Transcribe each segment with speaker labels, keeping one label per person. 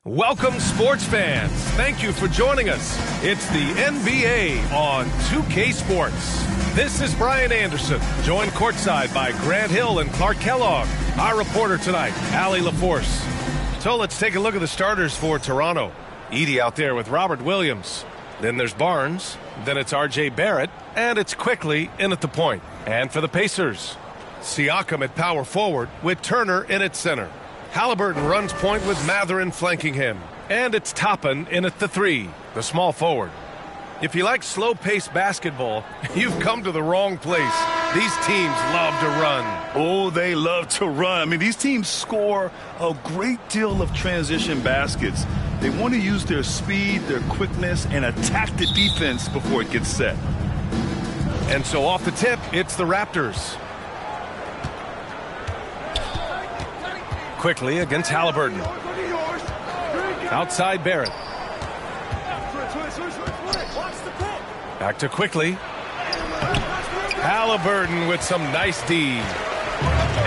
Speaker 1: Welcome, sports fans. Thank you for joining us. It's the NBA on 2K Sports. This is Brian Anderson, joined courtside by Grant Hill and Clark Kellogg. Our reporter tonight, Allie LaForce. So let's take a look at the starters for Toronto. Edey out there with Robert Williams. Then there's Barnes. Then it's R.J. Barrett. And it's Quickly in at the point. And for the Pacers, Siakam at power forward with Turner in at center. Halliburton runs point with Mathurin flanking him. And it's Toppin in at the three, the small forward. If you like slow-paced basketball, you've come to the wrong place. These teams love to run.
Speaker 2: Oh, they love to run. I mean, these teams score a great deal of transition baskets. They want to use their speed, their quickness, and attack the defense before it gets set.
Speaker 1: And so off the tip, it's the Raptors. Quickly against Halliburton. Outside Barrett. Back to Quickly. Halliburton with some nice D.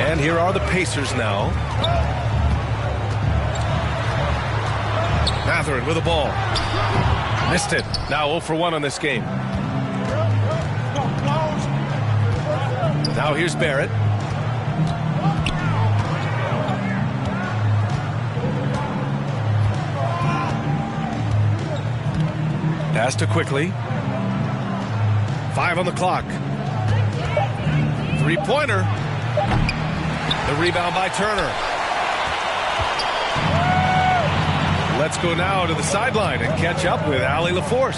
Speaker 1: And here are the Pacers now. Mathurin with the ball. Missed it. Now 0 for 1 on this game. Now here's Barrett. Pass to Quickly. 5 on the clock. Three-pointer. The rebound by Turner. Let's go now to the sideline and catch up with Allie LaForce.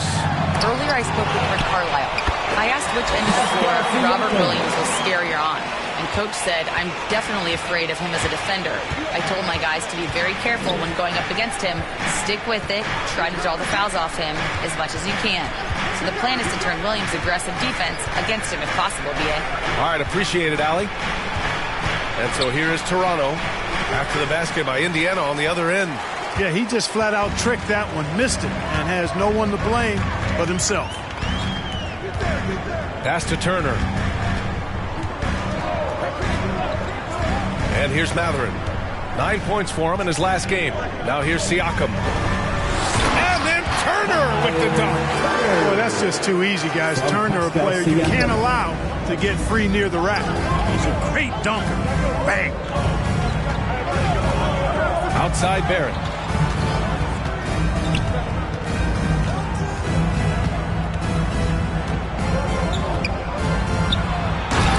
Speaker 3: Earlier I spoke with Rick Carlisle. I asked which end of the floor Robert Williams was scarier on. And Coach said, I'm definitely afraid of him as a defender. I told my guys to be very careful when going up against him. Stick with it. Try to draw the fouls off him as much as you can. So the plan is to turn Williams' aggressive defense against him if possible, B.A.
Speaker 1: All right, appreciate it, Allie. And so here is Toronto. After the basket by Indiana on the other end.
Speaker 4: Yeah, he just flat out tricked that one, missed it, and has no one to blame but himself.
Speaker 1: Pass to Turner. And here's Mathurin. 9 points for him in his last game. Now here's Siakam. And then Turner with the dunk.
Speaker 4: Boy, that's just too easy, guys. Turner, a player you can't allow to get free near the rack. He's a great dunker. Bang.
Speaker 1: Outside Barrett.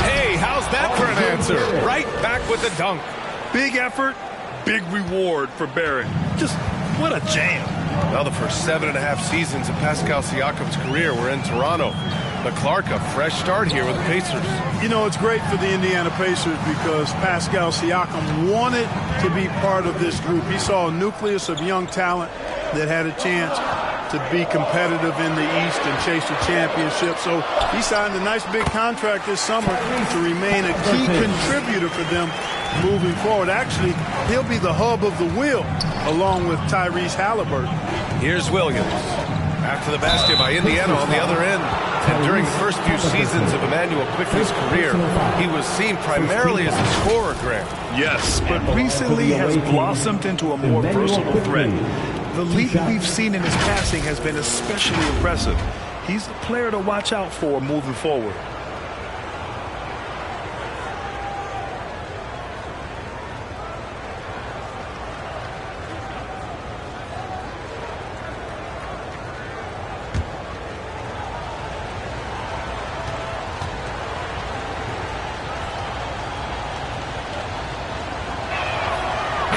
Speaker 1: Hey, how's that for an answer? Right back with the dunk.
Speaker 2: Big effort, big reward for Barrett. Just what a jam.
Speaker 1: Now the first 7.5 seasons of Pascal Siakam's career were in Toronto. But Clark, a fresh start here with the Pacers.
Speaker 4: You know, it's great for the Indiana Pacers because Pascal Siakam wanted to be part of this group. He saw a nucleus of young talent that had a chance to be competitive in the East and chase the championship. So he signed a nice big contract this summer to remain a key contributor for them moving forward. Actually, he'll be the hub of the wheel along with Tyrese Halliburton.
Speaker 1: Here's Williams. After the basket by Indiana on the other end. And during the first few seasons of Emmanuel Quickly's career, he was seen primarily as a scorer, Grant.
Speaker 2: Yes, but recently has blossomed into a more versatile threat. The leap we've seen in his passing has been especially impressive. He's the player to watch out for moving forward.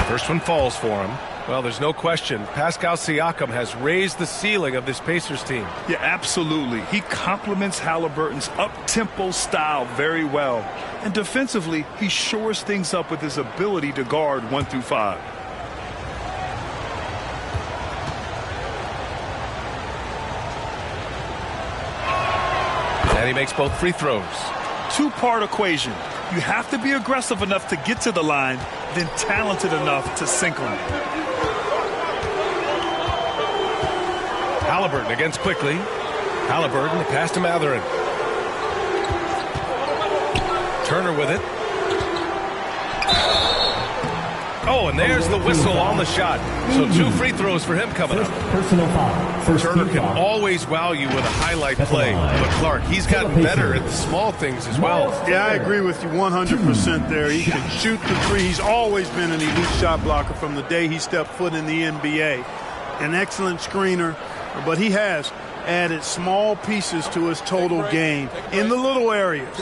Speaker 1: First one falls for him. Well, there's no question. Pascal Siakam has raised the ceiling of this Pacers team.
Speaker 2: Yeah, absolutely. He complements Halliburton's up-tempo style very well. And defensively, he shores things up with his ability to guard 1 through 5.
Speaker 1: And he makes both free throws.
Speaker 2: Two-part equation. You have to be aggressive enough to get to the line, then talented enough to sink them.
Speaker 1: Halliburton against Quickly. Halliburton, the pass to Mathurin. Turner with it. Oh, and there's the whistle on the shot. So 2 free throws for him coming up.
Speaker 5: Personal foul.
Speaker 1: Turner can always wow you with a highlight play. But Clark, he's gotten better at the small things as well.
Speaker 4: Yeah, I agree with you 100% there. He can shoot the three. He's always been an elite shot blocker from the day he stepped foot in the NBA. An excellent screener, but he has added small pieces to his total game in the little areas.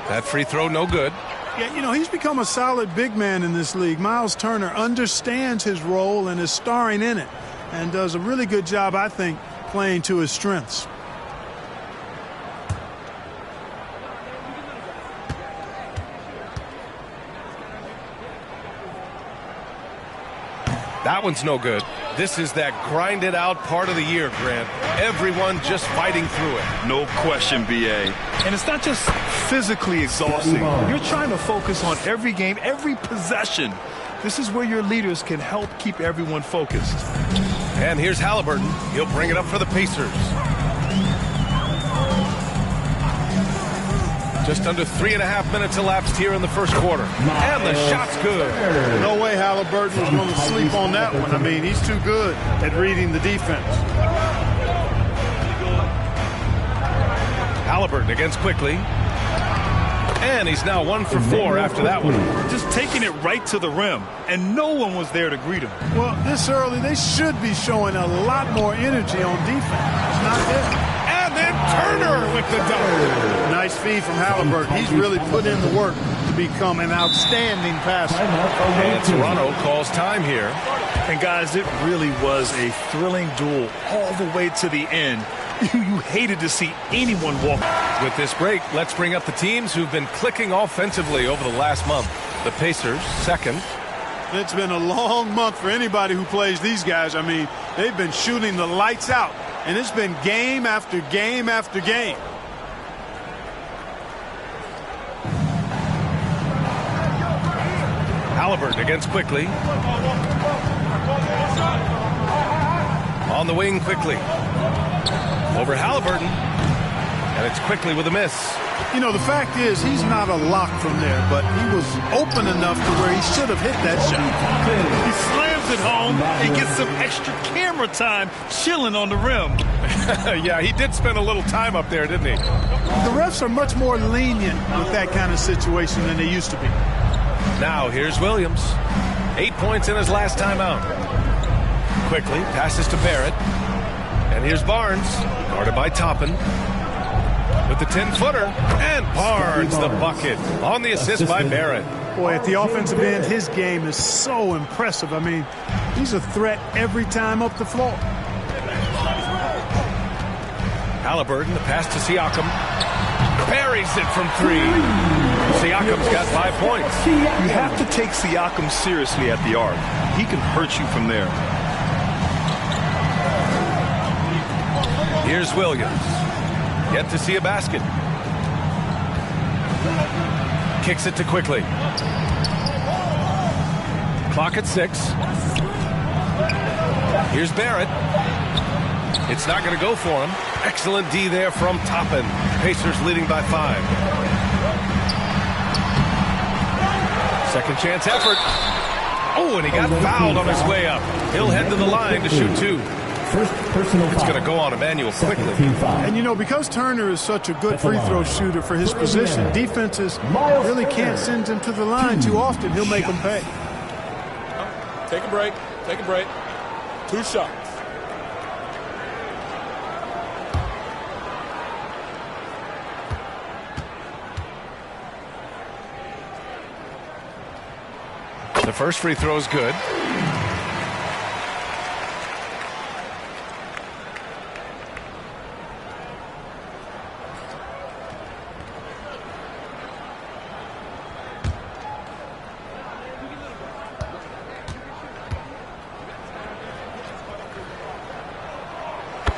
Speaker 1: That free throw, no good.
Speaker 4: Yeah, you know, he's become a solid big man in this league. Miles Turner understands his role and is starring in it and does a really good job, I think, playing to his strengths.
Speaker 1: That one's no good. This is that grinded out part of the year, Grant. Everyone just fighting through it.
Speaker 2: No question, B.A. And it's not just physically exhausting. You're trying to focus on every game, every possession. This is where your leaders can help keep everyone focused.
Speaker 1: And here's Halliburton. He'll bring it up for the Pacers. Just under 3.5 minutes elapsed here in the first quarter. And the shot's good.
Speaker 4: No way Halliburton was going to sleep on that one. I mean, he's too good at reading the defense.
Speaker 1: Halliburton against Quickly. And he's now 1 for 4 after that one.
Speaker 2: Just taking it right to the rim, and no one was there to greet him.
Speaker 4: Well, this early, they should be showing a lot more energy on defense. It's not there.
Speaker 1: And then Turner with the dunk.
Speaker 4: Nice feed from Halliburton. He's really put in the work to become an outstanding passer.
Speaker 1: And Toronto calls time here.
Speaker 2: And guys, it really was a thrilling duel all the way to the end. You hated to see anyone walk.
Speaker 1: With this break, let's bring up the teams who've been clicking offensively over the last month. The Pacers, second.
Speaker 4: It's been a long month for anybody who plays these guys. I mean, they've been shooting the lights out. And it's been game after game after game.
Speaker 1: Halliburton against Quickly. On the wing, Quickly. Over Halliburton. And it's Quickly with a miss.
Speaker 4: You know, the fact is, he's not a lock from there, but he was open enough to where he should have hit that shot.
Speaker 2: He slams it home and gets some extra camera time chilling on the rim.
Speaker 1: Yeah, he did spend a little time up there, didn't he?
Speaker 4: The refs are much more lenient with that kind of situation than they used to be.
Speaker 1: Now, here's Williams. 8 points in his last time out. Quickly passes to Barrett. And here's Barnes, guarded by Toppin. With the 10-footer, and Barnes the bucket on the assist by Barrett.
Speaker 4: Boy, at the offensive end, his game is so impressive. I mean, he's a threat every time up the floor.
Speaker 1: Halliburton, the pass to Siakam. Buries it from 3. Siakam's got 5 points.
Speaker 2: You have to take Siakam seriously at the arc. He can hurt you from there.
Speaker 1: Here's Williams. Yet to see a basket. Kicks it to Quickly. Clock at 6. Here's Barrett. It's not going to go for him. Excellent D there from Toppin. Pacers leading by 5. Second chance effort. Oh, and he got fouled on his way up. He'll head to the line to shoot 2. It's going to go on Emmanuel Quickly.
Speaker 4: And, you know, because Turner is such a good free throw shooter for his position, defenses really can't send him to the line too often. He'll make them pay.
Speaker 6: Take a break. Take a break. 2 shots.
Speaker 1: The first free throw is good.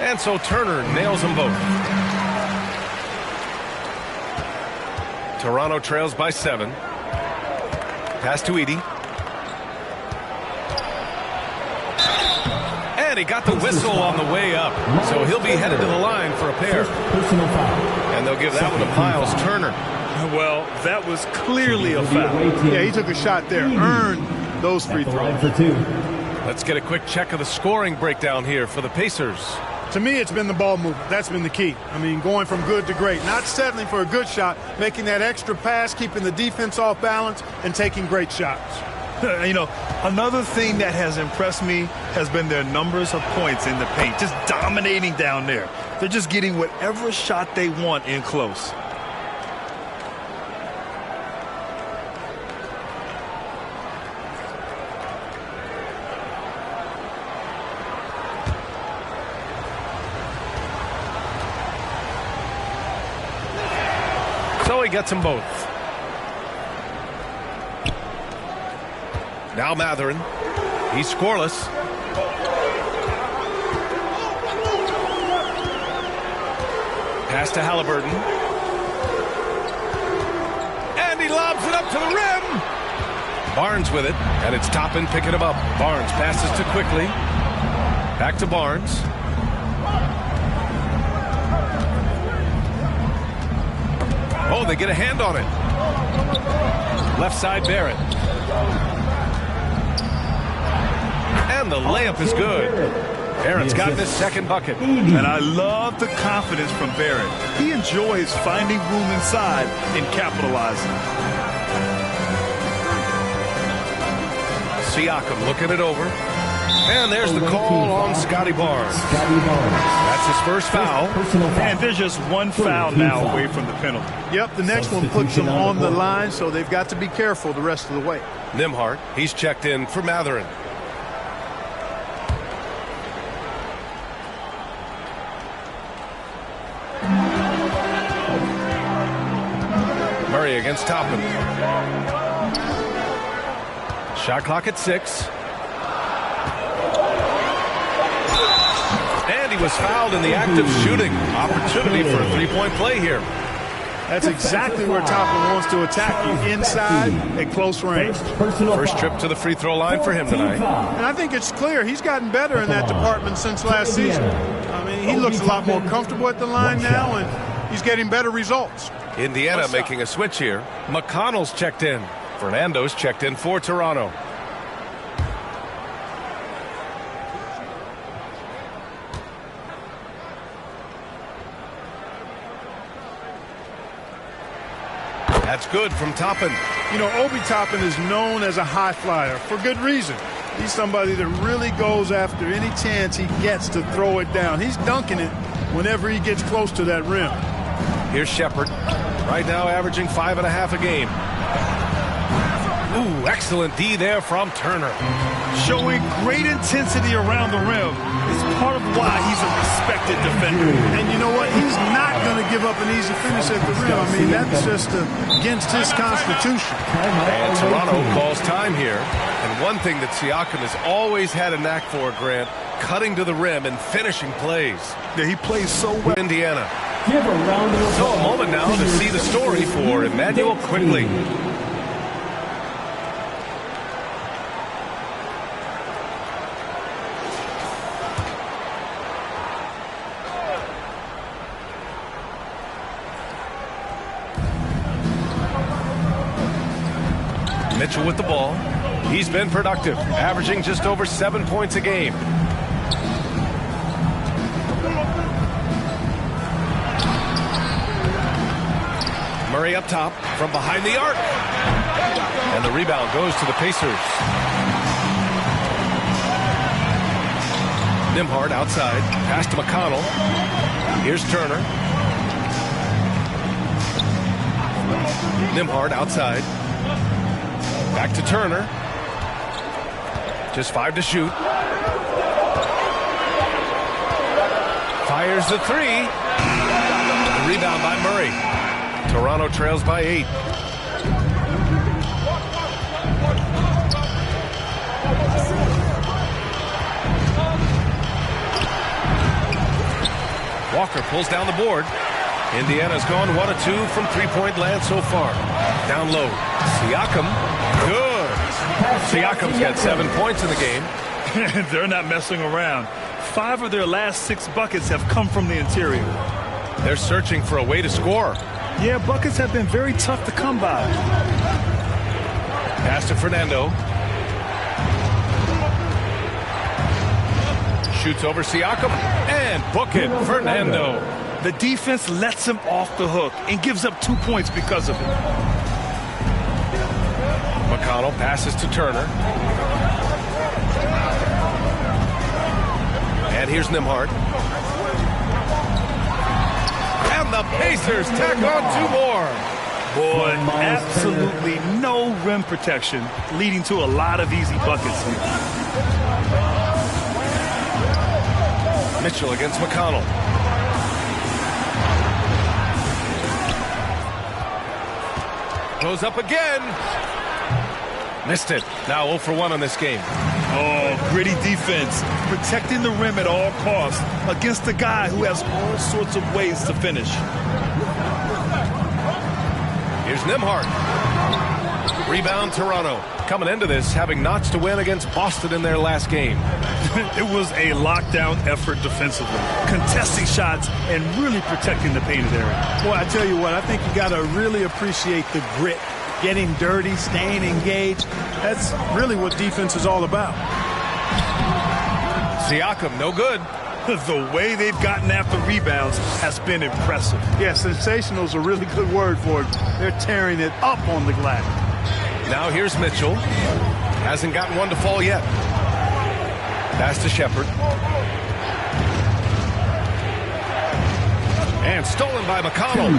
Speaker 1: And so Turner nails them both. Toronto trails by 7. Pass to Edey. And And he got the whistle on the way up. So he'll be headed to the line for a pair. And they'll give that one to Miles Turner.
Speaker 2: Well, that was clearly a foul.
Speaker 4: Yeah, he took a shot there. Earned those free throws.
Speaker 1: Let's get a quick check of the scoring breakdown here for the Pacers.
Speaker 4: To me, it's been the ball movement. That's been the key. I mean, going from good to great. Not settling for a good shot, making that extra pass, keeping the defense off balance, and taking great shots.
Speaker 2: You know, another thing that has impressed me has been their numbers of points in the paint, just dominating down there. They're just getting whatever shot they want in close.
Speaker 1: So he gets them both. Now Matherin. He's scoreless. Pass to Halliburton. And he lobs it up to the rim. Barnes with it, and it's Toppin picking him up. Barnes passes to Quickly. Back to Barnes. Oh, they get a hand on it. Left side, Barrett. And the layup is good. Barrett's gotten his second bucket.
Speaker 2: And I love the confidence from Barrett. He enjoys finding room inside and capitalizing.
Speaker 1: Siakam looking it over. And there's the call on Scotty Barnes. That's his first foul.
Speaker 2: And there's just one foul now away from the penalty.
Speaker 4: Yep, the next one puts them on the line, so they've got to be careful the rest of the way.
Speaker 1: Nembhard, he's checked in for Matherin. Murray against Toppin. Shot clock at 6. And he was fouled in the act of shooting. Opportunity for a three-point play here.
Speaker 4: That's exactly where Toppin wants to attack you, inside at close range.
Speaker 1: First trip to the free throw line for him tonight.
Speaker 4: And I think it's clear he's gotten better in that department since last season. I mean, he looks a lot more comfortable at the line now, and he's getting better results.
Speaker 1: Indiana making a switch here. McConnell's checked in. Fernando's checked in for Toronto. That's good from Toppin.
Speaker 4: You know, Obi Toppin is known as a high flyer for good reason. He's somebody that really goes after any chance he gets to throw it down. He's dunking it whenever he gets close to that rim.
Speaker 1: Here's Shepherd. Right now averaging 5.5 a game. Ooh, excellent D there from Turner.
Speaker 2: Showing great intensity around the rim is part of why he's a respected defender.
Speaker 4: And you know what? He's not going to give up an easy finish at the rim. I mean, that's just against his constitution.
Speaker 1: And Toronto calls time here. And one thing that Siakam has always had a knack for, Grant, cutting to the rim and finishing plays.
Speaker 2: Yeah, he plays so well.
Speaker 1: Indiana. So a moment now to see the story for Emmanuel Quickly. Mitchell with the ball. He's been productive, averaging just over 7 points a game. Murray up top from behind the arc. And the rebound goes to the Pacers. Nembhard outside. Pass to McConnell. Here's Turner. Nembhard outside. Back to Turner. Just 5 to shoot. Fires the 3. The rebound by Murray. Toronto trails by 8. Walker pulls down the board. Indiana's gone 1 of 2 from three-point land so far. Down low. Siakam. Good. Siakam's got 7 points in the game.
Speaker 2: They're not messing around. 5 of their last 6 buckets have come from the interior.
Speaker 1: They're searching for a way to score.
Speaker 2: Yeah, buckets have been very tough to come by.
Speaker 1: Pass to Fernando. Shoots over Siakam and book it, Fernando.
Speaker 2: The defense lets him off the hook and gives up 2 points because of it.
Speaker 1: McConnell passes to Turner. And here's Nembhard. And the Pacers tack on 2 more.
Speaker 2: Boy, absolutely no rim protection, leading to a lot of easy buckets here.
Speaker 1: Mitchell against McConnell. Goes up again. Missed it. Now 0 for 1 on this game.
Speaker 2: Oh, gritty defense. Protecting the rim at all costs against a guy who has all sorts of ways to finish.
Speaker 1: Here's Nembhard. Rebound, Toronto. Coming into this, having notched a win against Boston in their last game.
Speaker 2: It was a lockdown effort defensively, contesting shots and really protecting the painted area.
Speaker 4: Boy, I tell you what, I think you got to really appreciate the grit. Getting dirty, staying engaged. That's really what defense is all about.
Speaker 1: Siakam, no good.
Speaker 2: The way they've gotten after rebounds has been impressive.
Speaker 4: Yeah, sensational is a really good word for it. They're tearing it up on the glass.
Speaker 1: Now here's Mitchell. Hasn't gotten one to fall yet. Pass to Shepherd. And stolen by McConnell.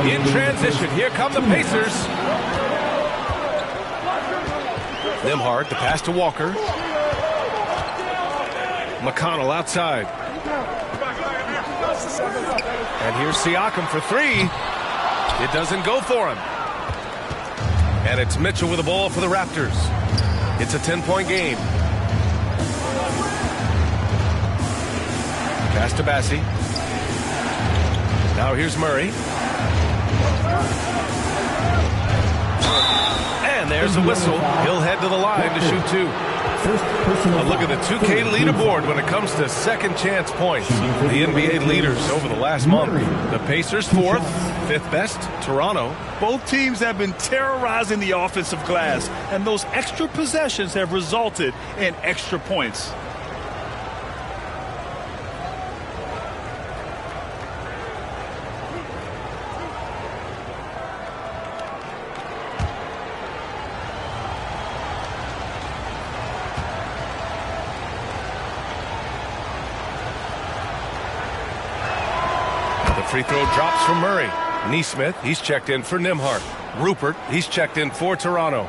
Speaker 1: In transition, here come the Pacers. Nembhard, the pass to Walker. McConnell outside. And here's Siakam for 3. It doesn't go for him. And it's Mitchell with the ball for the Raptors. It's a 10-point game. Pass to Bassi. Now here's Murray. And there's a whistle. He'll head to the line to shoot 2. A look at the 2K leaderboard when it comes to second chance points. The NBA leaders over the last month. The Pacers 4th, 5th best, Toronto.
Speaker 2: Both teams have been terrorizing the offensive glass, and those extra possessions have resulted in extra points.
Speaker 1: Free throw drops from Murray. Neesmith, he's checked in for Nembhard. Rupert, he's checked in for Toronto.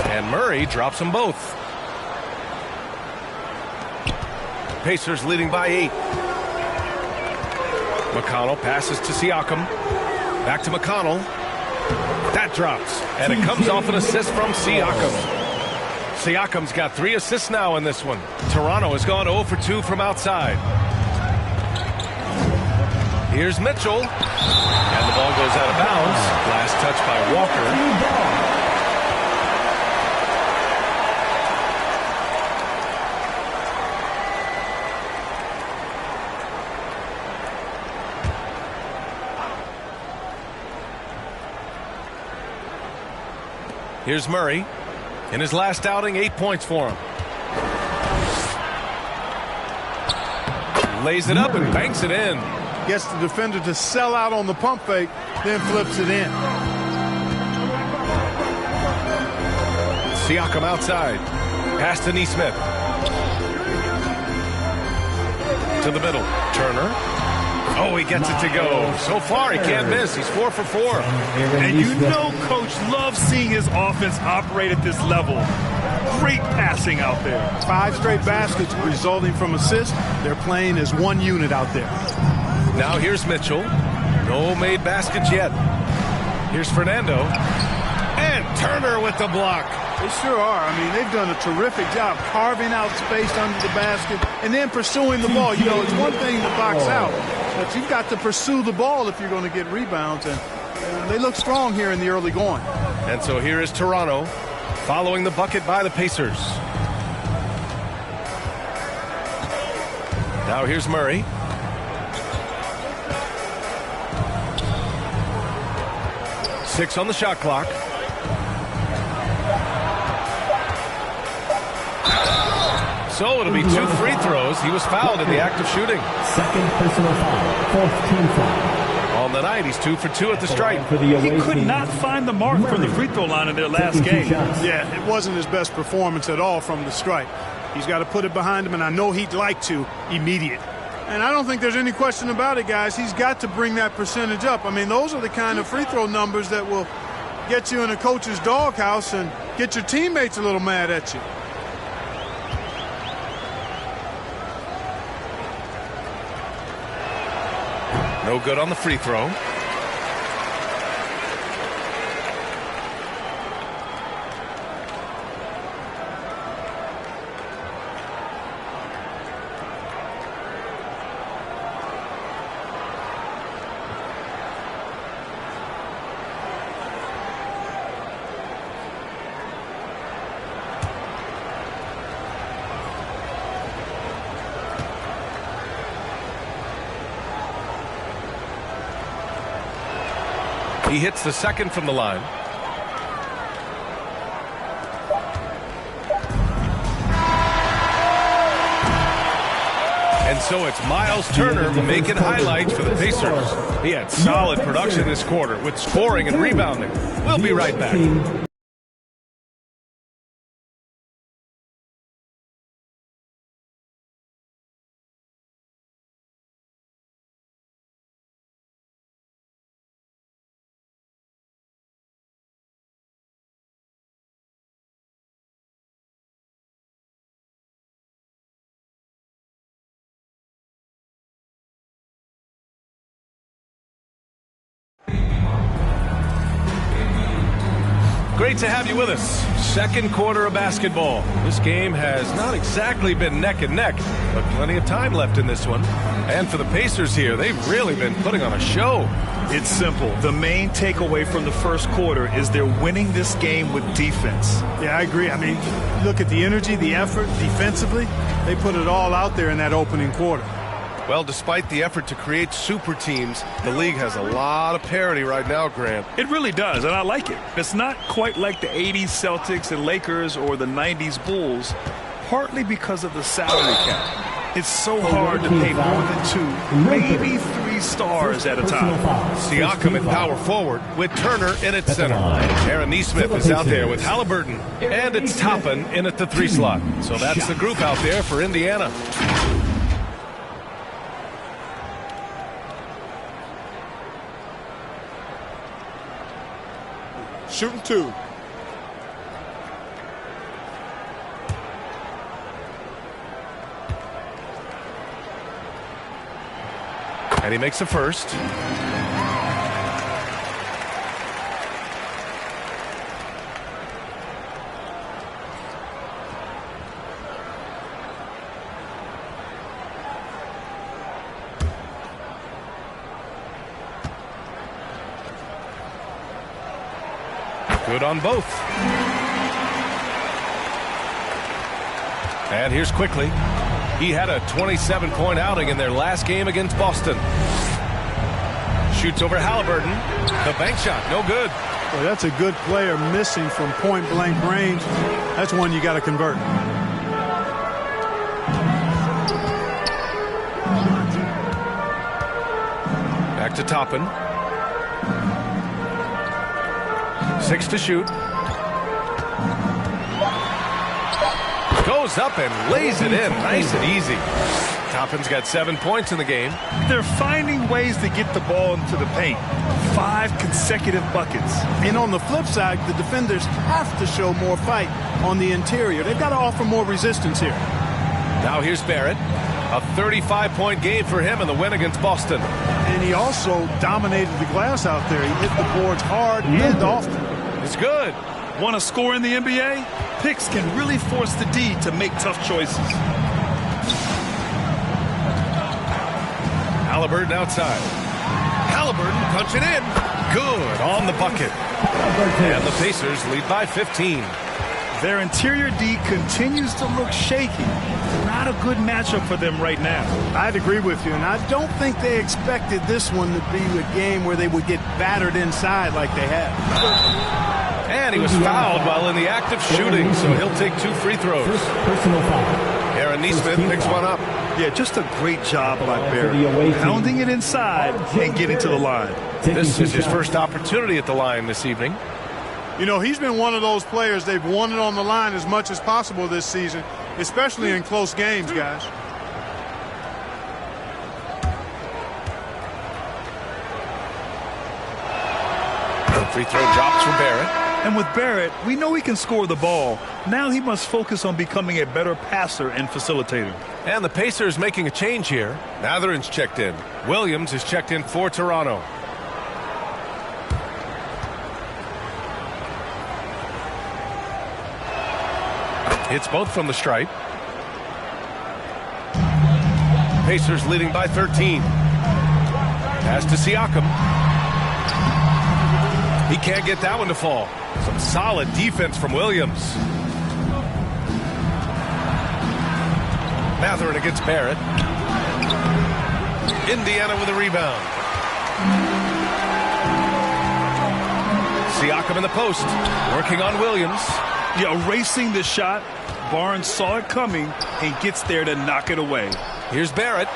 Speaker 1: And Murray drops them both. Pacers leading by 8. McConnell passes to Siakam. Back to McConnell. That drops. And it comes off an assist from Siakam. Siakam's got 3 assists now in this one. Toronto has gone 0 for 2 from outside. Here's Mitchell. And the ball goes out of bounds. Last touch by Walker. Here's Murray. In his last outing, 8 points for him. Lays it up and banks it in.
Speaker 4: Gets the defender to sell out on the pump fake, then flips it in.
Speaker 1: Siakam outside. Pass to Neesmith. To the middle. Turner. Oh, he gets it to go. So far, he can't miss. He's 4 for 4.
Speaker 2: And you know Coach loves seeing his offense operate at this level. Great passing out there.
Speaker 4: 5 straight baskets resulting from assists. They're playing as one unit out there.
Speaker 1: Now here's Mitchell. No made baskets yet. Here's Fernando. And Turner with the block.
Speaker 4: They sure are. I mean, they've done a terrific job carving out space under the basket and then pursuing the ball. You know, it's one thing to box out, but you've got to pursue the ball if you're going to get rebounds, and they look strong here in the early going.
Speaker 1: And so here is Toronto following the bucket by the Pacers. Now here's Murray. Six on the shot clock. So it'll be 2 free throws. He was fouled in the act of shooting.
Speaker 5: Second personal foul. Fourth team foul.
Speaker 1: On the night, he's 2 for 2 at the stripe.
Speaker 2: He could not find the mark from the free throw line in their last game.
Speaker 4: Yeah, it wasn't his best performance at all from the stripe. He's got to put it behind him, and I know he'd like to immediate. And I don't think there's any question about it, guys. He's got to bring that percentage up. I mean, those are the kind of free throw numbers that will get you in a coach's doghouse and get your teammates a little mad at you.
Speaker 1: No good on the free throw. He hits the second from the line. And so it's Miles Turner making highlights for the Pacers. He had solid production this quarter with scoring and rebounding. We'll be right back. Great to have you with us. Second quarter of basketball. This game has not exactly been neck and neck, but plenty of time left in this one. And for the Pacers here, they've really been putting on a show.
Speaker 2: It's simple. The main takeaway from the first quarter is they're winning this game with defense.
Speaker 4: Yeah, I agree. I mean, look at the energy, the effort defensively. They put it all out there in that opening quarter.
Speaker 1: Well, despite the effort to create super teams, the league has a lot of parity right now, Grant.
Speaker 2: It really does, and I like it. It's not quite like the 80s Celtics and Lakers or the 90s Bulls, partly because of the salary cap. It's so hard to pay more than 2, maybe 3 stars at a time.
Speaker 1: Siakam at power forward with Turner in at center. Aaron Nesmith is out there with Halliburton, and it's Toppin in at the 3 slot. So that's the group out there for Indiana.
Speaker 6: Shooting 2.
Speaker 1: And he makes the first. Good on both. And here's Quickly. He had a 27-point outing in their last game against Boston. Shoots over Halliburton. The bank shot, no good.
Speaker 4: Well, that's a good player missing from point-blank range. That's one you got to convert.
Speaker 1: Back to Toppin. 6 to shoot. Goes up and lays it in. Nice and easy. Toppin's got 7 points in the game.
Speaker 2: They're finding ways to get the ball into the paint. 5 consecutive buckets.
Speaker 4: And on the flip side, the defenders have to show more fight on the interior. They've got to offer more resistance here.
Speaker 1: Now here's Barrett. A 35-point game for him in the win against Boston.
Speaker 4: And he also dominated the glass out there. He hit the boards hard and often.
Speaker 1: It's good.
Speaker 2: Want to score in the NBA? Picks can really force the D to make tough choices.
Speaker 1: Halliburton outside. Halliburton punching in. Good on the bucket. And the Pacers lead by 15.
Speaker 2: Their interior D continues to look shaky. Not a good matchup for them right now.
Speaker 4: I'd agree with you, and I don't think they expected this one to be a game where they would get battered inside like they have.
Speaker 1: And he was fouled while in the act of shooting, so he'll take 2 free throws.
Speaker 5: Personal foul.
Speaker 1: Aaron Nesmith picks one up.
Speaker 2: Yeah, just a great job by Barrett. Pounding it inside and getting to the line.
Speaker 1: This is his first opportunity at the line this evening.
Speaker 4: You know, he's been one of those players, they've won it on the line as much as possible this season, especially in close games, guys.
Speaker 1: Free throw drops for Barrett.
Speaker 2: And with Barrett, we know he can score the ball. Now he must focus on becoming a better passer and facilitator.
Speaker 1: And the Pacers making a change here. Matherin's checked in. Williams is checked in for Toronto. Hits both from the stripe. Pacers leading by 13. Pass to Siakam. He can't get that one to fall. Some solid defense from Williams. Matherin against Barrett. Indiana with a rebound. Siakam in the post. Working on Williams.
Speaker 2: Yeah, erasing the shot. Barnes saw it coming and gets there to knock it away.
Speaker 1: Here's Barrett.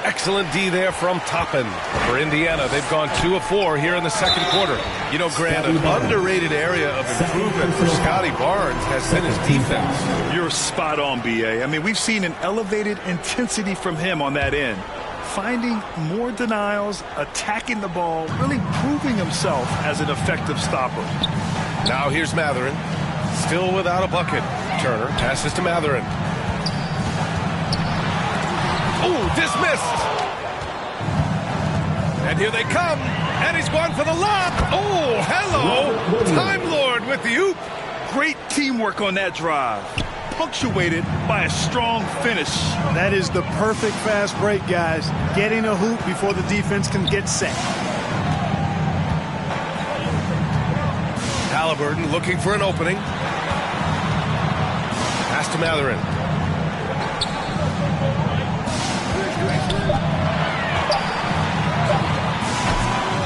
Speaker 1: Excellent D there from Toppin. For Indiana, they've gone 2 of 4 here in the second quarter. You know, Grant, an underrated area of improvement for Scotty Barnes has been his defense.
Speaker 2: You're spot on, B.A. I mean, we've seen an elevated intensity from him on that end. Finding more denials, attacking the ball, really proving himself as an effective stopper.
Speaker 1: Now here's Matherin. Still without a bucket. Turner passes to Matherin. Oh, dismissed. And here they come. And he's going for the lob. Oh, hello. Time Lord with the oop.
Speaker 2: Great teamwork on that drive. Punctuated by a strong finish.
Speaker 4: That is the perfect fast break, guys. Getting a hoop before the defense can get set.
Speaker 1: Halliburton looking for an opening. Pass to Matherin.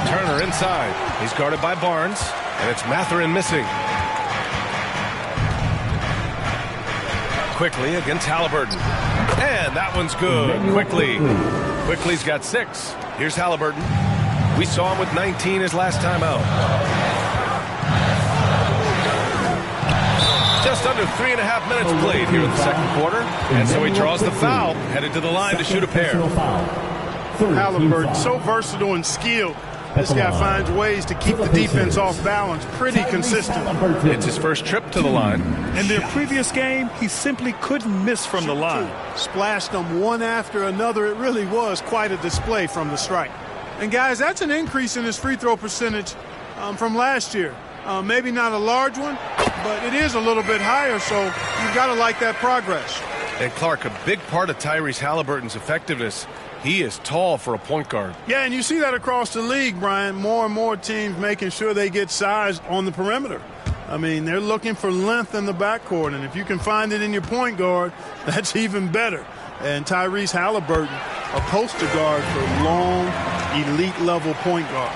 Speaker 1: Turner inside. He's guarded by Barnes, and it's Matherin missing. Quickly against Halliburton. And that one's good. Quickly's got 6. Here's Halliburton. We saw him with 19 his last time out. Just under 3.5 minutes played here in the second quarter. And so he draws the foul, headed to the line to shoot a pair.
Speaker 4: Halliburton, so versatile and skilled. This guy finds ways to keep the defense off balance pretty consistent.
Speaker 1: It's his first trip to the line.
Speaker 2: In their previous game, he simply couldn't miss from the line.
Speaker 4: Splashed them one after another. It really was quite a display from the strike. And guys, that's an increase in his free throw percentage from last year. Maybe not a large one, but it is a little bit higher, so you've got to like that progress.
Speaker 1: And Clark, a big part of Tyrese Halliburton's effectiveness, he is tall for a point guard.
Speaker 4: Yeah, and you see that across the league, Brian. More and more teams making sure they get size on the perimeter. I mean, they're looking for length in the backcourt, and if you can find it in your point guard, that's even better. And Tyrese Halliburton, a poster guard for long, elite-level point guard.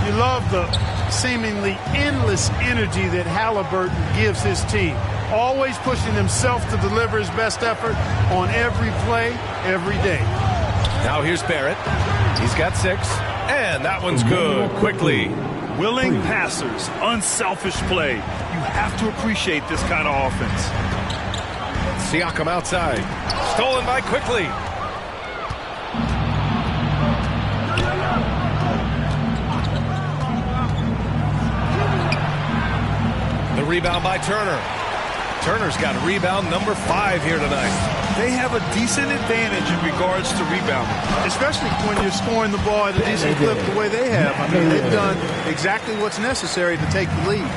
Speaker 4: You love the seemingly endless energy that Halliburton gives his team. Always pushing himself to deliver his best effort on every play, every day.
Speaker 1: Now here's Barrett. He's got 6. And that one's good. Quickly.
Speaker 2: Willing passers, unselfish play. You have to appreciate this kind of offense.
Speaker 1: Siakam outside. Stolen by Quickly. The rebound by Turner. Turner's got rebound number 5 here tonight.
Speaker 2: They have a decent advantage in regards to rebounding.
Speaker 4: Especially when you're scoring the ball at a decent clip the way they have. I mean, they've done exactly what's necessary to take the lead.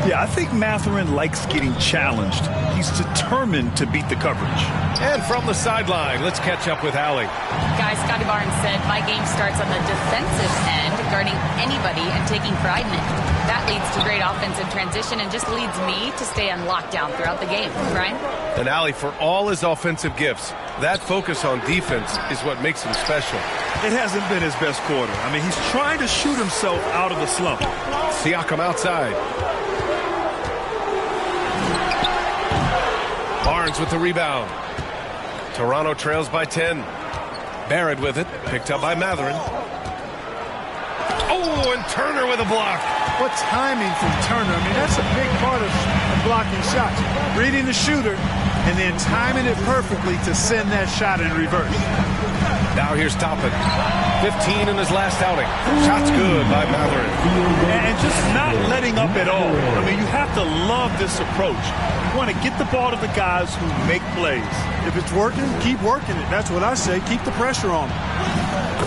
Speaker 2: Yeah, I think Mathurin likes getting challenged. He's determined to beat the coverage.
Speaker 1: And from the sideline, let's catch up with Allie.
Speaker 3: Guys, Scotty Barnes said, my game starts on the defensive end, guarding anybody and taking pride in it. That leads to great offensive transition and just leads me to stay on lockdown throughout the game. Brian?
Speaker 1: And Allie, for all his offensive gifts, that focus on defense is what makes him special.
Speaker 2: It hasn't been his best quarter. I mean, he's trying to shoot himself out of the slump.
Speaker 1: Siakam outside. Barnes with the rebound. Toronto trails by 10. Barrett with it, picked up by Mathurin. Oh, and Turner with a block.
Speaker 4: What timing from Turner. I mean, that's a big part of blocking shots. Reading the shooter and then timing it perfectly to send that shot in reverse.
Speaker 1: Now here's Toppin. 15 in his last outing. Shot's good by Mathurin.
Speaker 2: And just not letting up at all. I mean, you have to love this approach. You want to get the ball to the guys who make plays.
Speaker 4: If it's working, keep working it. That's what I say. Keep the pressure on them.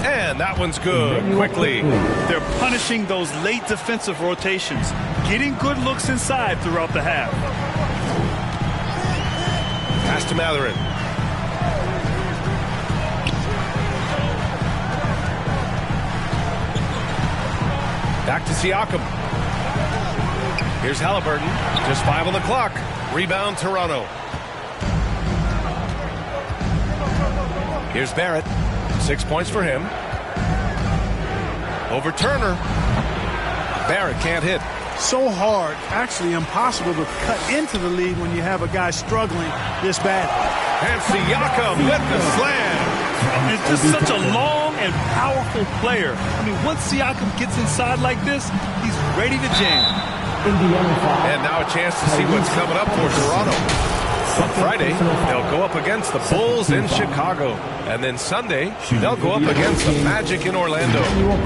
Speaker 1: And that one's good. Quickly.
Speaker 2: They're punishing those late defensive rotations, getting good looks inside throughout the half.
Speaker 1: Pass to Mathurin. Back to Siakam. Here's Halliburton. Just 5 on the clock. Rebound, Toronto. Here's Barrett. 6 points for him. Over Turner. Barrett can't hit.
Speaker 4: So hard, actually impossible to cut into the lead when you have a guy struggling this bad.
Speaker 1: And Siakam with the slam.
Speaker 2: It's just such a long and powerful player. I mean, once Siakam gets inside like this, he's ready to jam.
Speaker 1: And now a chance to see what's coming up for Toronto. On Friday, they'll go up against the Bulls in Chicago. And then Sunday, they'll go up against the Magic in Orlando.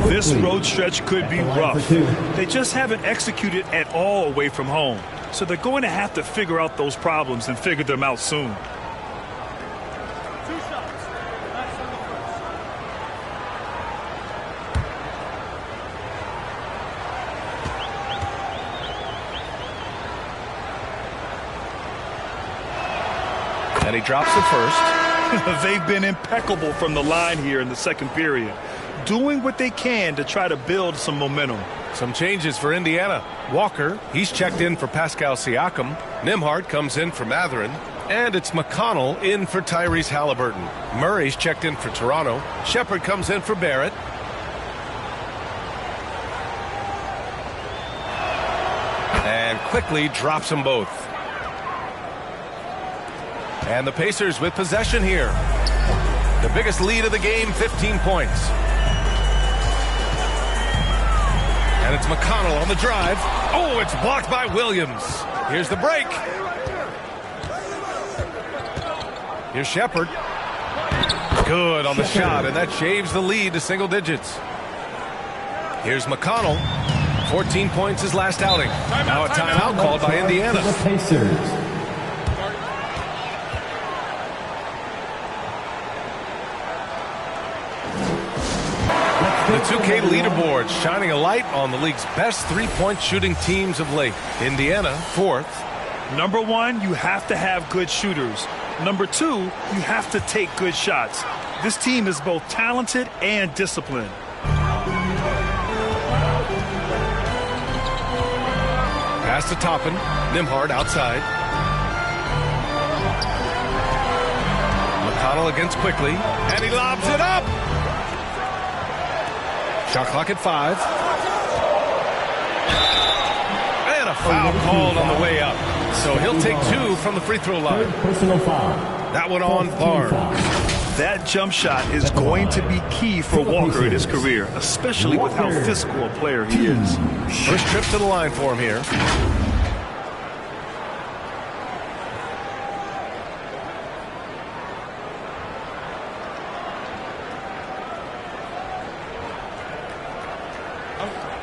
Speaker 2: This road stretch could be rough. They just haven't executed at all away from home. So they're going to have to figure out those problems and figure them out soon.
Speaker 1: And he drops the first.
Speaker 2: They've been impeccable from the line here in the second period, doing what they can to try to build some momentum.
Speaker 1: Some changes for Indiana. Walker, he's checked in for Pascal Siakam. Nembhard comes in for Mathurin. And it's McConnell in for Tyrese Halliburton. Murray's checked in for Toronto. Shepard comes in for Barrett. And quickly drops them both. And the Pacers with possession here. The biggest lead of the game, 15 points. And it's McConnell on the drive. Oh, it's blocked by Williams. Here's the break. Here's Shepard. Good on the shot, and that shaves the lead to single digits. Here's McConnell. 14 points his last outing. Now a timeout called by Indiana.
Speaker 5: The Pacers.
Speaker 1: The 2K leaderboard shining a light on the league's best three-point shooting teams of late. Indiana, 4th.
Speaker 2: Number 1, you have to have good shooters. Number 2, you have to take good shots. This team is both talented and disciplined.
Speaker 1: Pass to Toppin. Nembhard outside. McConnell against Quickly. And he lobs it up. Shot clock at 5. And a foul called on the way up. So he'll take 2 from the free throw line.
Speaker 5: Personal foul.
Speaker 1: That one on Barnes.
Speaker 2: That jump shot is going to be key for Walker in his career, especially with how physical a player he is.
Speaker 1: First trip to the line for him here.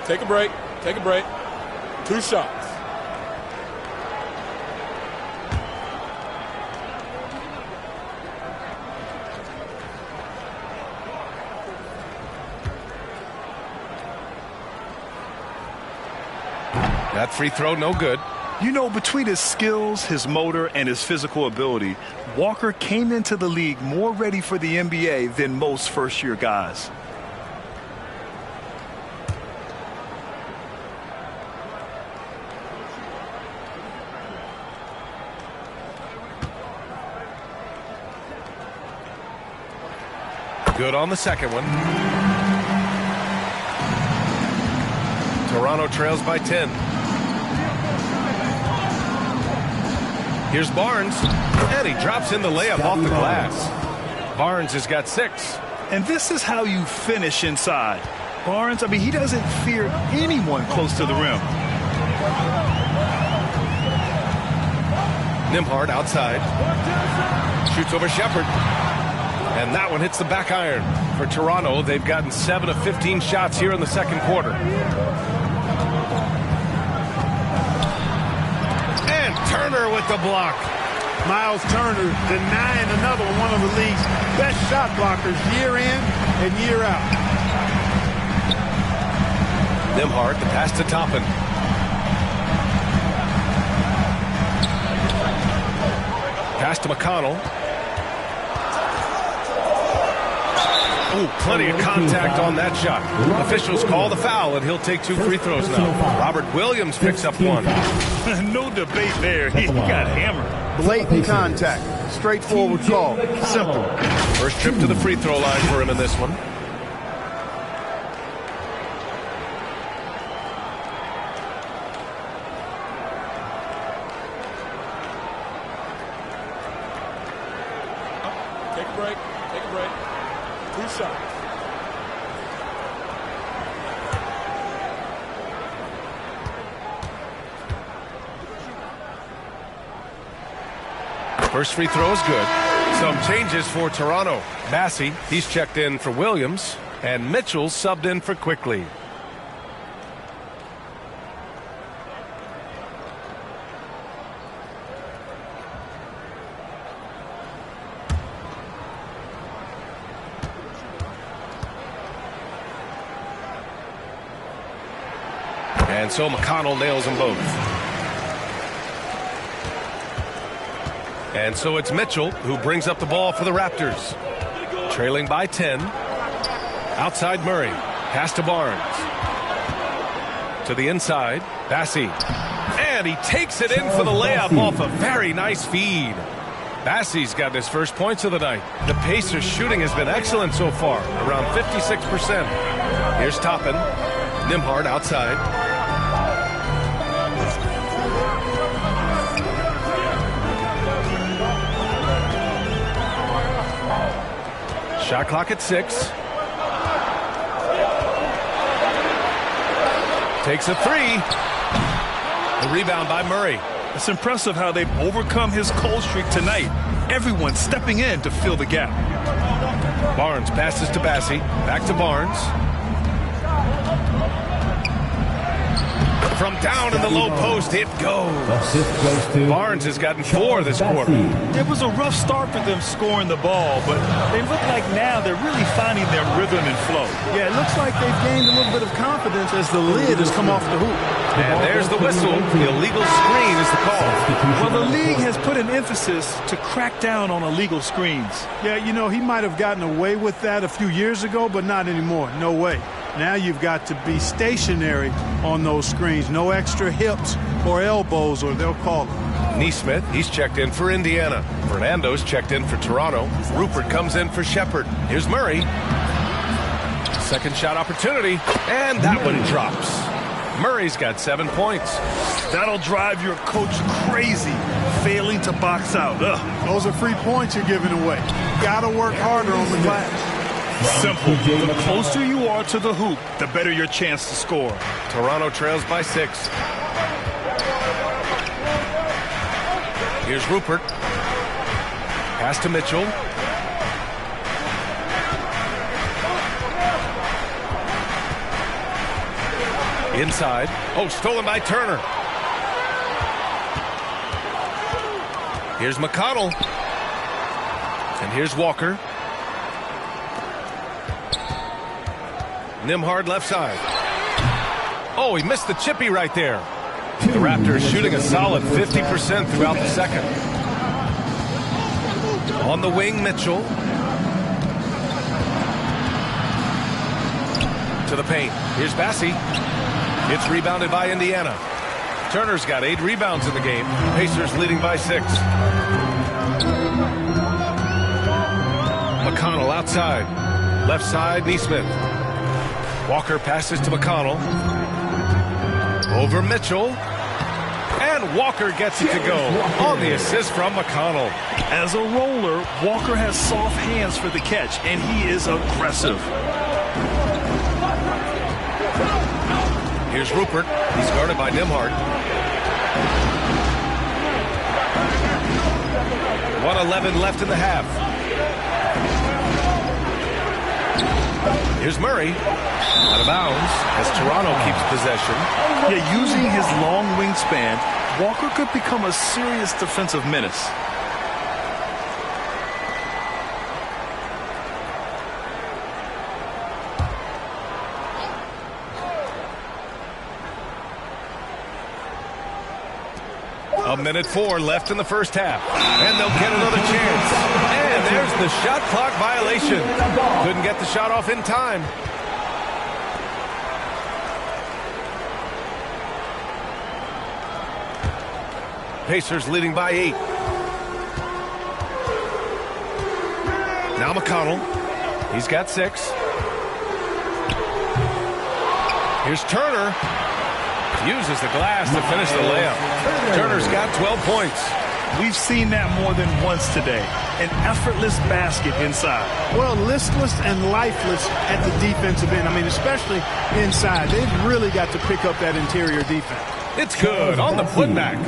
Speaker 6: Take a break. Take a break. 2 shots.
Speaker 1: That free throw, no good.
Speaker 2: You know, between his skills, his motor, and his physical ability, Walker came into the league more ready for the NBA than most first-year guys.
Speaker 1: Good on the second one. Toronto trails by 10. Here's Barnes, and he drops in the layup off the glass. Barnes has got 6.
Speaker 2: And this is how you finish inside. Barnes, I mean, he doesn't fear anyone close to the rim.
Speaker 1: Nembhard outside. Shoots over Shepherd. And that one hits the back iron. For Toronto, they've gotten 7 of 15 shots here in the second quarter. Turner with the block.
Speaker 4: Miles Turner denying another one of the league's best shot blockers year in and year out.
Speaker 1: Nembhard, the pass to Toppin. Pass to McConnell. Ooh, plenty of contact on that shot. Officials call the foul, and he'll take 2 free throws now. Robert Williams picks up 1.
Speaker 2: No debate there. He got hammered.
Speaker 4: Blatant contact. Straightforward call. Simple.
Speaker 1: First trip to the free throw line for him in this one.
Speaker 6: Take a break. Take a break. 2 shots.
Speaker 1: First free throw is good. Some changes for Toronto. Massey, he's checked in for Williams, and Mitchell's subbed in for Quickly. And so McConnell nails them both. And so it's Mitchell who brings up the ball for the Raptors. Trailing by 10. Outside Murray. Pass to Barnes. To the inside. Bassey. And he takes it in for the layup off a very nice feed. Bassey's got his first points of the night. The Pacers' shooting has been excellent so far. Around 56%. Here's Toppin. Nembhard outside. Shot clock at 6. Takes a 3. The rebound by Murray.
Speaker 2: It's impressive how they've overcome his cold streak tonight. Everyone stepping in to fill the gap.
Speaker 1: Barnes passes to Bassey. Back to Barnes. From down in the low post, it goes. Barnes has gotten 4 this quarter.
Speaker 2: It was a rough start for them scoring the ball, but they look like now they're really finding their rhythm and flow.
Speaker 4: Yeah, it looks like they've gained a little bit of confidence as the lid has come off the hoop.
Speaker 1: And there's the whistle. The illegal screen is the call.
Speaker 2: Well, the league has put an emphasis to crack down on illegal screens.
Speaker 4: Yeah, you know, he might have gotten away with that a few years ago, but not anymore. No way. Now you've got to be stationary on those screens. No extra hips or elbows, or they'll call it.
Speaker 1: Neesmith, he's checked in for Indiana. Fernando's checked in for Toronto. Rupert comes in for Shepherd. Here's Murray. Second shot opportunity, and that one drops. Murray's got 7 points.
Speaker 2: That'll drive your coach crazy, failing to box out. Ugh.
Speaker 4: Those are free points you're giving away. Got to work harder on the glass.
Speaker 2: Simple. The closer you are to the hoop, the better your chance to score.
Speaker 1: Toronto trails by 6. Here's Rupert. Pass to Mitchell. Inside. Oh, stolen by Turner. Here's McConnell. And here's Walker. Nembhard left side. Oh, he missed the chippy right there. The Raptors shooting a solid 50% throughout the second. On the wing, Mitchell. To the paint. Here's Bassi. It's rebounded by Indiana. Turner's got 8 rebounds in the game. Pacers leading by 6. McConnell outside. Left side, Nesmith. Walker passes to McConnell. Over Mitchell. And Walker gets it to go on the assist from McConnell.
Speaker 2: As a roller, Walker has soft hands for the catch, and he is aggressive.
Speaker 1: Here's Rupert. He's guarded by Nembhard. 1:11 left in the half. Here's Murray. Out of bounds as Toronto keeps possession.
Speaker 2: Yeah, using his long wingspan, Walker could become a serious defensive menace.
Speaker 1: A minute 4 left in the first half. And they'll get another chance. And there's the shot clock violation. Couldn't get the shot off in time. Pacers leading by 8. Now McConnell. He's got 6. Here's Turner. Uses the glass to finish the layup. Turner's got 12 points.
Speaker 2: We've seen that more than once today. An effortless basket inside.
Speaker 4: Well, listless and lifeless at the defensive end. I mean, especially inside. They've really got to pick up that interior defense.
Speaker 1: It's good on the putback.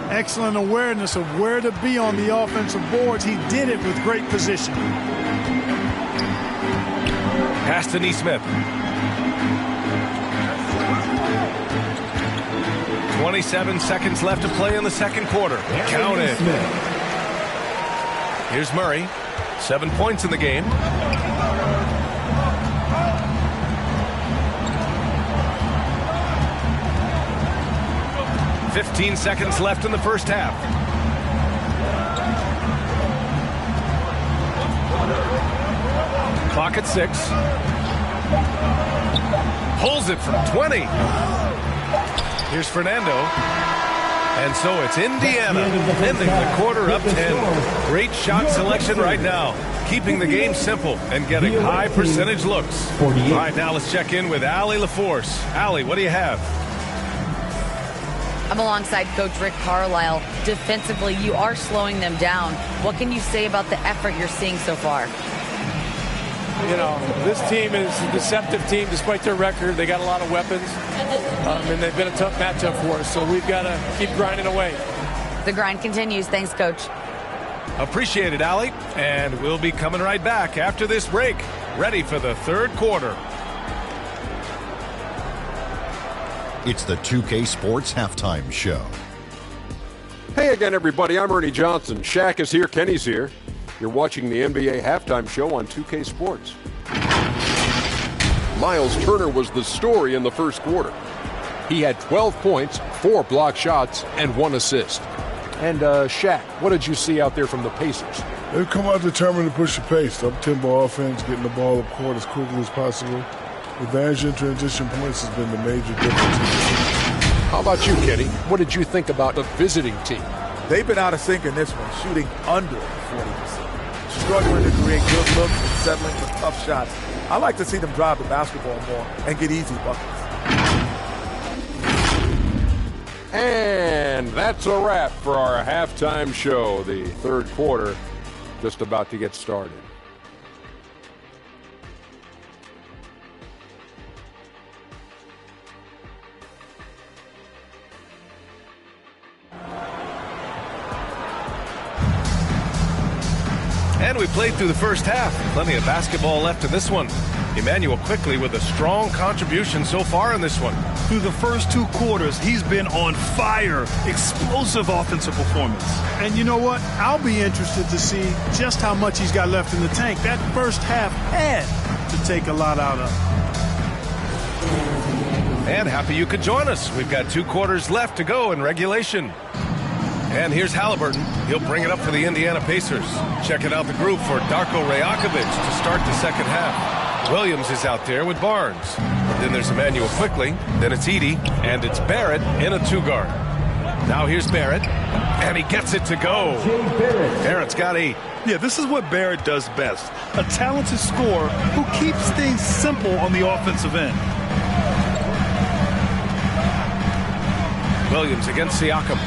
Speaker 4: Excellent awareness of where to be on the offensive boards. He did it with great position.
Speaker 1: Pass to Nesmith. 27 seconds left to play in the second quarter. Count it. Here's Murray. 7 points in the game. "15 seconds left in the first half. Clock at 6. Pulls it from 20. Here's Fernando. And so it's Indiana ending the quarter up 10. Great shot selection right now. Keeping the game simple and getting high percentage looks. All right, now let's check in with Allie LaForce. Allie, what do you have?
Speaker 3: I'm alongside Coach Rick Carlisle. Defensively, you are slowing them down. What can you say about the effort you're seeing so far?
Speaker 6: You know, this team is a deceptive team despite their record. They got a lot of weapons, and they've been a tough matchup for us, so we've got to keep grinding away.
Speaker 3: The grind continues. Thanks, Coach.
Speaker 1: Appreciate it, Allie. And we'll be coming right back after this break. Ready for the third quarter.
Speaker 7: It's the 2K Sports Halftime Show.
Speaker 8: Hey again, everybody. I'm Ernie Johnson. Shaq is here. Kenny's here. You're watching the NBA Halftime Show on 2K Sports. Miles Turner was the story in the first quarter. He had 12 points, 4 block shots, and 1 assist. And Shaq, what did you see out there from the Pacers?
Speaker 9: They've come out determined to push the pace. Up-tempo offense, getting the ball up court as quickly as possible. Advantage in transition points has been the major difference.
Speaker 8: How about you, Kenny? What did you think about the visiting team?
Speaker 10: They've been out of sync in this one, shooting under 40%. Struggling to create good looks and settling for tough shots. I like to see them drive the basketball more and get easy buckets.
Speaker 8: And that's a wrap for our halftime show. The third quarter just about to get started.
Speaker 1: And we played through the first half. Plenty of basketball left in this one. Emmanuel quickly with a strong contribution so far in this one.
Speaker 2: Through the first 2 quarters, he's been on fire. Explosive offensive performance.
Speaker 4: And you know what? I'll be interested to see just how much he's got left in the tank. That first half had to take a lot out of him.
Speaker 1: And happy you could join us. We've got 2 quarters left to go in regulation. And here's Halliburton. He'll bring it up for the Indiana Pacers. Checking out the group for Darko Rajakovic to start the second half. Williams is out there with Barnes. Then there's Emmanuel Quickly. Then it's Edey. And it's Barrett in a 2-guard. Now here's Barrett. And he gets it to go. Barrett's got 8.
Speaker 2: Yeah, this is what Barrett does best. A talented scorer who keeps things simple on the offensive end.
Speaker 1: Williams against Siakam.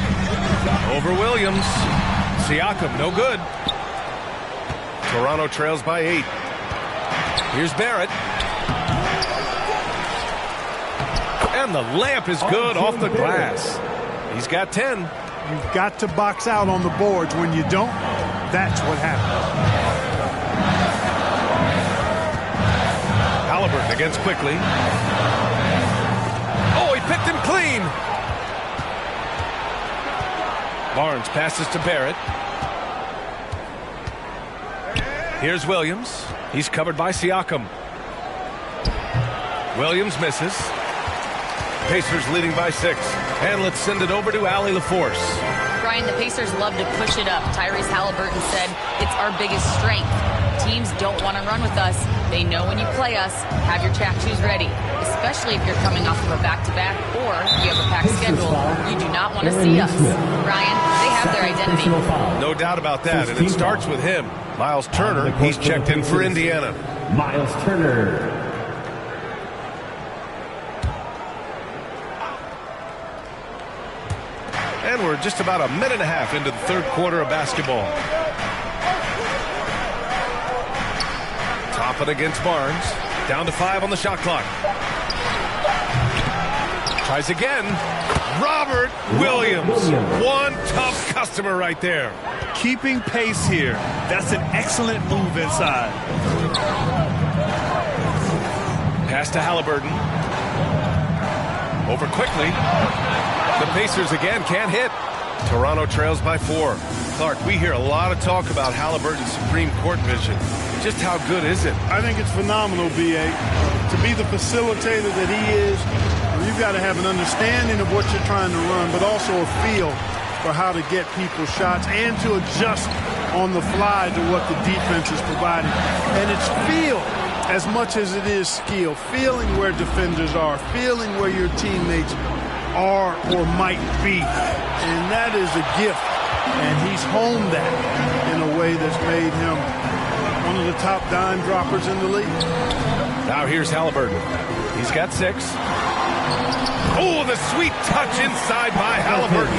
Speaker 1: Over Williams. Siakam, no good. Toronto trails by 8. Here's Barrett. And the layup is good off the glass. He's got 10.
Speaker 4: You've got to box out on the boards. When you don't, that's what happens.
Speaker 1: Halliburton against Quickly. Oh, he picked him clean. Barnes passes to Barrett. Here's Williams. He's covered by Siakam. Williams misses. Pacers leading by 6. And let's send it over to Allie LaForce.
Speaker 3: Brian, the Pacers love to push it up. Tyrese Halliburton said it's our biggest strength. Teams don't want to run with us. They know when you play us, have your track shoes ready, especially if you're coming off of a back-to-back or you have a packed schedule. You do not want to see us. Brian, they have their identity.
Speaker 1: No doubt about that, and it starts with him. Miles Turner, he's checked in for Indiana.
Speaker 5: Miles Turner.
Speaker 1: And we're just about a minute and a half into the 3rd quarter of basketball. Toppin against Barnes. Down to 5 on the shot clock. Tries again. Robert Williams. One tough customer right there.
Speaker 2: Keeping pace here. That's an excellent move inside.
Speaker 1: Pass to Halliburton. Over Quickly. The Pacers again can't hit. Toronto trails by 4. Clark, we hear a lot of talk about Halliburton's supreme court vision. Just how good is it?
Speaker 4: I think it's phenomenal, B.A. To be the facilitator that he is, you've got to have an understanding of what you're trying to run, but also a feel for how to get people's shots and to adjust on the fly to what the defense is providing. And it's feel as much as it is skill. Feeling where defenders are, feeling where your teammates are or might be. And that is a gift. And he's honed that in a way that's made him one of the top dime droppers in the league.
Speaker 1: Now here's Halliburton. He's got 6. Oh, the sweet touch inside by Halliburton.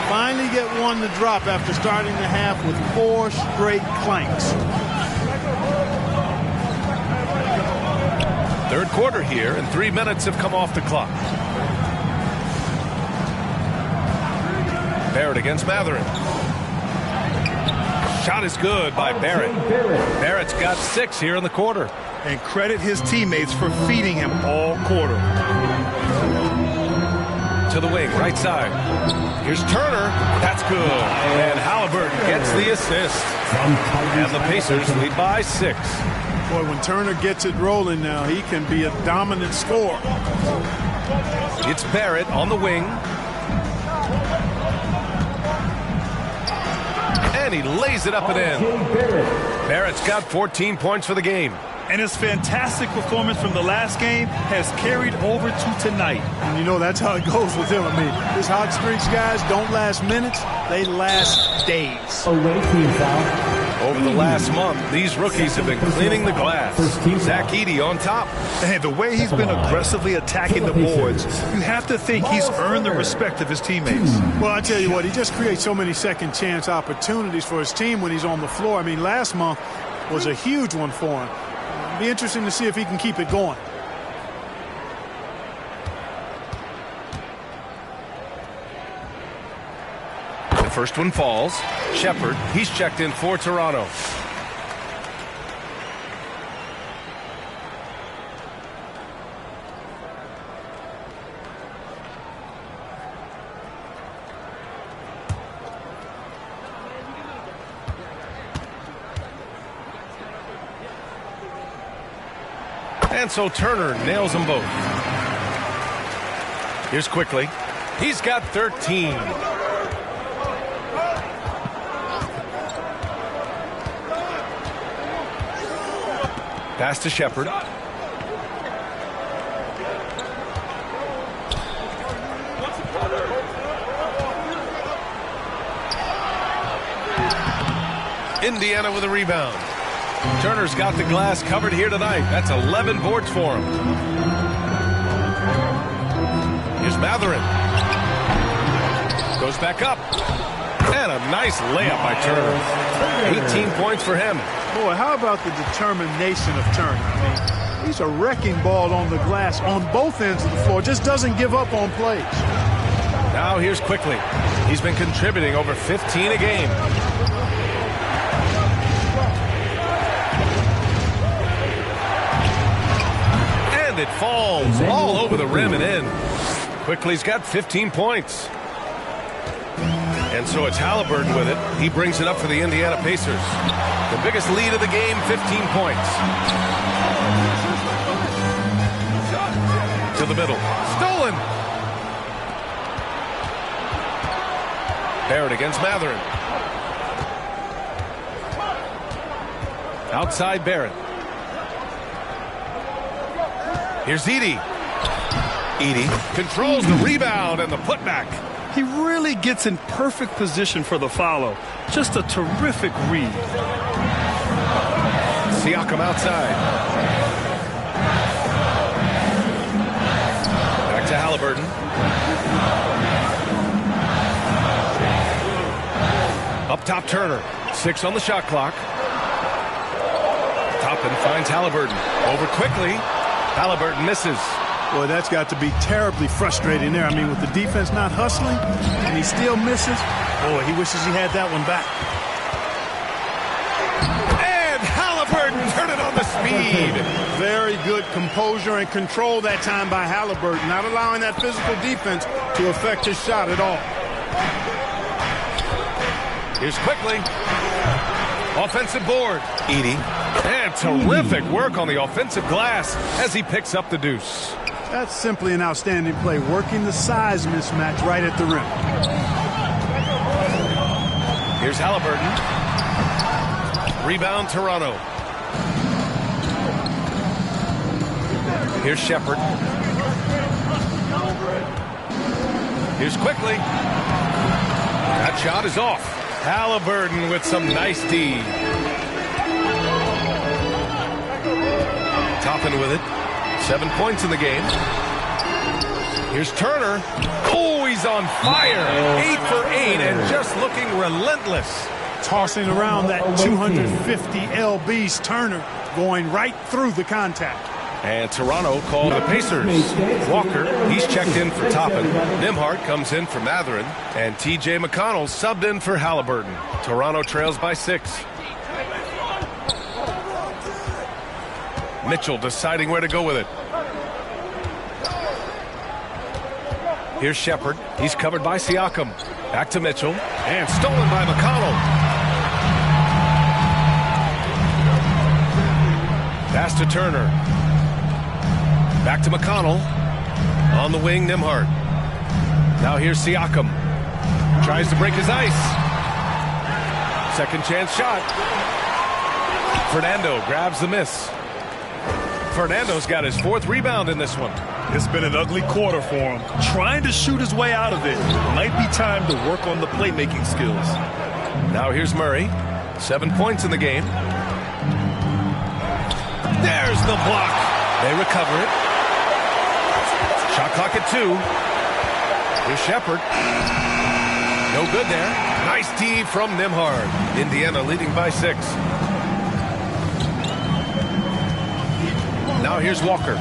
Speaker 4: Finally get one to drop after starting the half with 4 straight clanks.
Speaker 1: 3rd quarter here, and 3 minutes have come off the clock. Barrett against Matherin. Shot is good by Barrett. Barrett's got 6 here in the quarter.
Speaker 2: And credit his teammates for feeding him all quarter.
Speaker 1: To the wing, right side. Here's Turner. That's good. And Halliburton gets the assist. And the Pacers lead by 6.
Speaker 4: Boy, when Turner gets it rolling now, he can be a dominant scorer.
Speaker 1: It's Barrett on the wing. And he lays it up and in. Barrett's got 14 points for the game.
Speaker 2: And his fantastic performance from the last game has carried over to tonight.
Speaker 4: And you know, that's how it goes with him. I mean, his hot streaks, guys, don't last minutes. They last days.
Speaker 1: Over the last month, these rookies have been cleaning the glass. Zach Edey on top.
Speaker 2: And the way he's been aggressively attacking the boards, you have to think he's earned the respect of his teammates.
Speaker 4: Well, I tell you what, he just creates so many second chance opportunities for his team when he's on the floor. I mean, last month was a huge one for him. It'll be interesting to see if he can keep it going.
Speaker 1: The first one falls. Shepard, he's checked in for Toronto. And so Turner nails them both. Here's quickly. He's got 13. Pass to Shepard. Indiana with a rebound. Turner's got the glass covered here tonight. That's 11 boards for him. Here's Matherin. Goes back up. And a nice layup by Turner. 18 points for him.
Speaker 4: Boy, how about the determination of Turner? I mean, he's a wrecking ball on the glass on both ends of the floor. Just doesn't give up on plays.
Speaker 1: Now here's quickly. He's been contributing over 15 a game. And it falls all over the rim and in. Quickly's got 15 points. And so it's Halliburton with it. He brings it up for the Indiana Pacers. The biggest lead of the game, 15 points. To the middle. Stolen. Barrett against Matherin. Outside Barrett. Here's Edey. Edey controls the rebound and the putback.
Speaker 2: He really gets in perfect position for the follow. Just a terrific read.
Speaker 1: Siakam outside. Back to Halliburton. Up top, Turner. 6 on the shot clock. Toppin finds Halliburton. Over quickly. Halliburton misses.
Speaker 4: Boy, that's got to be terribly frustrating there. I mean, with the defense not hustling, and he still misses. Boy, he wishes he had that one back.
Speaker 1: And Halliburton turned it on the speed.
Speaker 4: Very good composure and control that time by Halliburton, not allowing that physical defense to affect his shot at all.
Speaker 1: Here's quickly. Offensive board. Edey. And terrific work on the offensive glass as he picks up the deuce.
Speaker 4: That's simply an outstanding play, working the size mismatch right at the rim.
Speaker 1: Here's Halliburton. Rebound, Toronto. Here's Shepard. Here's quickly. That shot is off. Halliburton with some nice D. Toppin with it. 7 points in the game. Here's Turner. Oh, he's on fire. 8 for 8 and just looking relentless.
Speaker 4: Tossing around that 250 lbs, Turner going right through the contact.
Speaker 1: And Toronto called the Pacers. Walker, he's checked in for Toppin. Nembhard comes in for Matherin. And T.J. McConnell subbed in for Halliburton. Toronto trails by 6. Mitchell deciding where to go with it. Here's Shepard. He's covered by Siakam. Back to Mitchell. And stolen by McConnell. Pass to Turner. Back to McConnell. On the wing, Nembhard. Now here's Siakam. Tries to break his ice. Second chance shot. Fernando grabs the miss. Fernando's got his 4th rebound in this one.
Speaker 2: It's been an ugly quarter for him. Trying to shoot his way out of it. Might be time to work on the playmaking skills.
Speaker 1: Now here's Murray. 7 points in the game. There's the block. They recover it. Shot clock at 2. Here's Shepard. No good there. Nice D from Nembhard. Indiana leading by 6. Now here's Walker.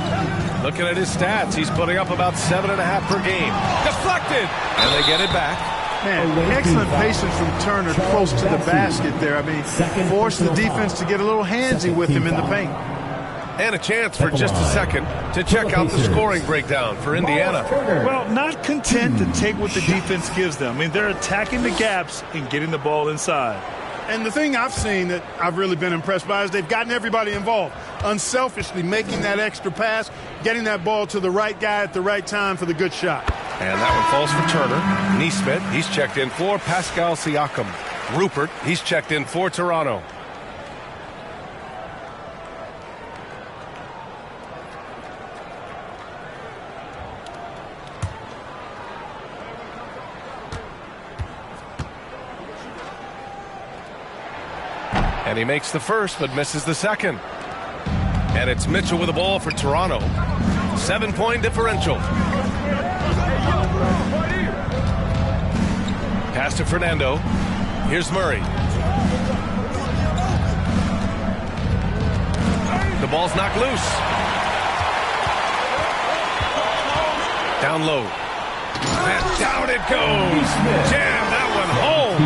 Speaker 1: Looking at his stats, he's putting up about 7.5 per game. Deflected! And they get it back.
Speaker 4: Man, excellent patience from Turner close to the basket there. I mean, forced the defense to get a little handsy with him in the paint.
Speaker 1: And a chance for just a second to check out the scoring breakdown for Indiana.
Speaker 2: Well, not content to take what the defense gives them. I mean, they're attacking the gaps and getting the ball inside.
Speaker 4: And the thing I've seen that I've really been impressed by is they've gotten everybody involved. Unselfishly making that extra pass, getting that ball to the right guy at the right time for the good shot.
Speaker 1: And that one falls for Turner. Neesmith, he's checked in for Pascal Siakam. Rupert, he's checked in for Toronto. And he makes the first, but misses the second. And it's Mitchell with the ball for Toronto. 7-point differential. Pass to Fernando. Here's Murray. The ball's knocked loose. Down low. And down it goes. Jam that one home.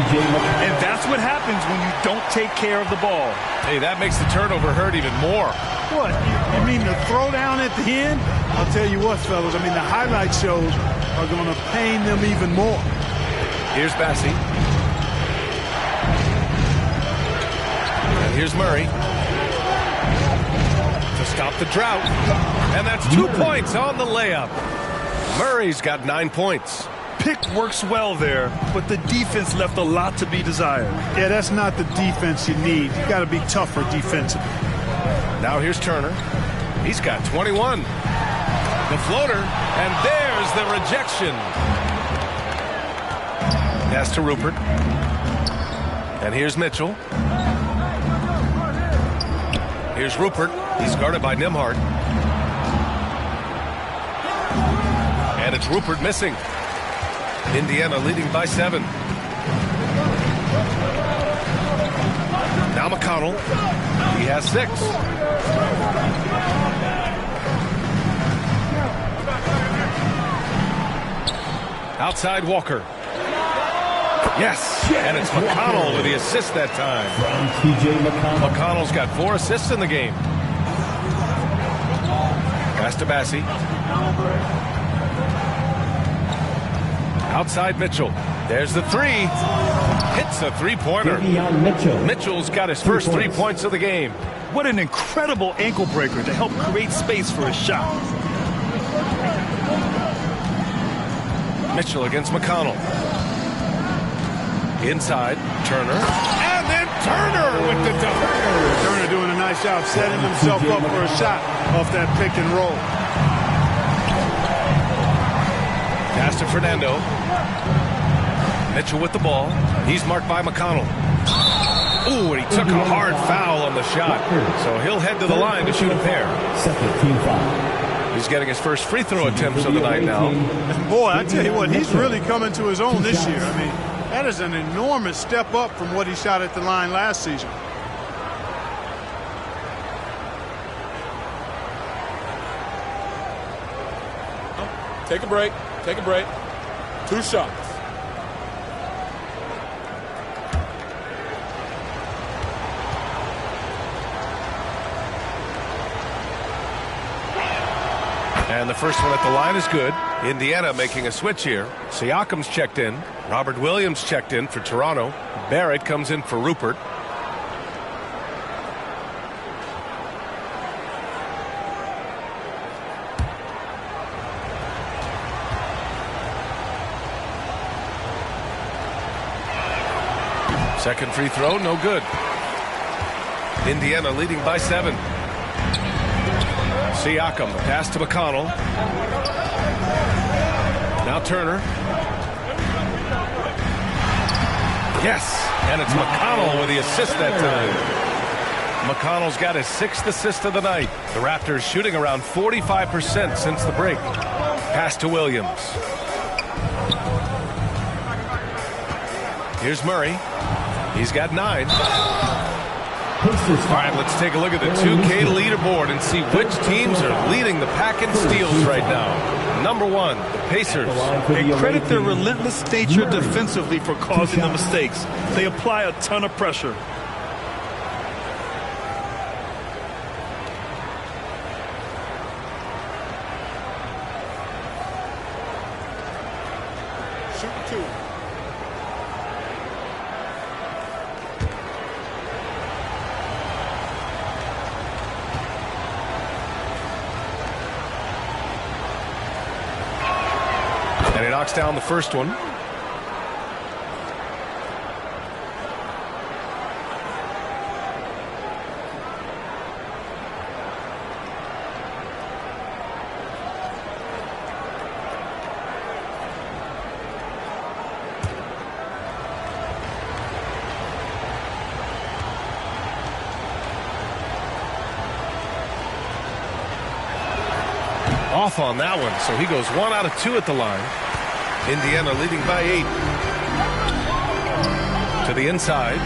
Speaker 2: And that's what happens when you don't take care of the ball.
Speaker 1: Hey, that makes the turnover hurt even more.
Speaker 4: What? You mean the throwdown at the end? I'll tell you what, fellas. I mean, the highlight shows are going to pain them even more.
Speaker 1: Here's Bassie. And here's Murray. To stop the drought. And that's 2 points on the layup. Murray's got 9 points.
Speaker 2: Pick works well there, but the defense left a lot to be desired.
Speaker 4: Yeah, that's not the defense you need. You got to be tougher defensively.
Speaker 1: Now here's Turner. He's got 21. The floater, and there's the rejection. Pass to Rupert. And here's Mitchell. Here's Rupert. He's guarded by Nembhard. And it's Rupert missing. Indiana leading by 7. Now McConnell. He has 6. Outside Walker. Yes, and it's McConnell with the assist that time. McConnell's got 4 assists in the game. Pass to Bassie. Outside Mitchell. There's the 3. Hits a 3-pointer. Mitchell's got his first 3 points of the game.
Speaker 2: What an incredible ankle breaker to help create space for a shot.
Speaker 1: Mitchell against McConnell. Inside, Turner. And then Turner with the dunk.
Speaker 4: Turner doing a nice job setting himself up for a shot off that pick and roll.
Speaker 1: Pass to Fernando. Mitchell with the ball. He's marked by McConnell. Ooh, and he took a hard foul on the shot. So he'll head to the line to shoot a pair. He's getting his first free throw attempts of the night now.
Speaker 4: And boy, I tell you what, he's really coming to his own this year. I mean, that is an enormous step up from what he shot at the line last season.
Speaker 10: Take a break. Take a break. 2 shots.
Speaker 1: And the first one at the line is good. Indiana making a switch here. Siakam's checked in. Robert Williams checked in for Toronto. Barrett comes in for Rupert. Second free throw, no good. Indiana leading by 7. Siakam, pass to McConnell. Now Turner. Yes, and it's McConnell with the assist that time. McConnell's got his 6th assist of the night. The Raptors shooting around 45% since the break. Pass to Williams. Here's Murray. He's got 9. All right, let's take a look at the 2K leaderboard and see which teams are leading the pack in steals right now. Number 1, the Pacers.
Speaker 2: They credit their relentless nature defensively for causing the mistakes. They apply a ton of pressure.
Speaker 10: Shoot 2.
Speaker 1: knocks down the first one. Off on that one, so he goes 1 out of 2 at the line. Indiana leading by 8. To the inside.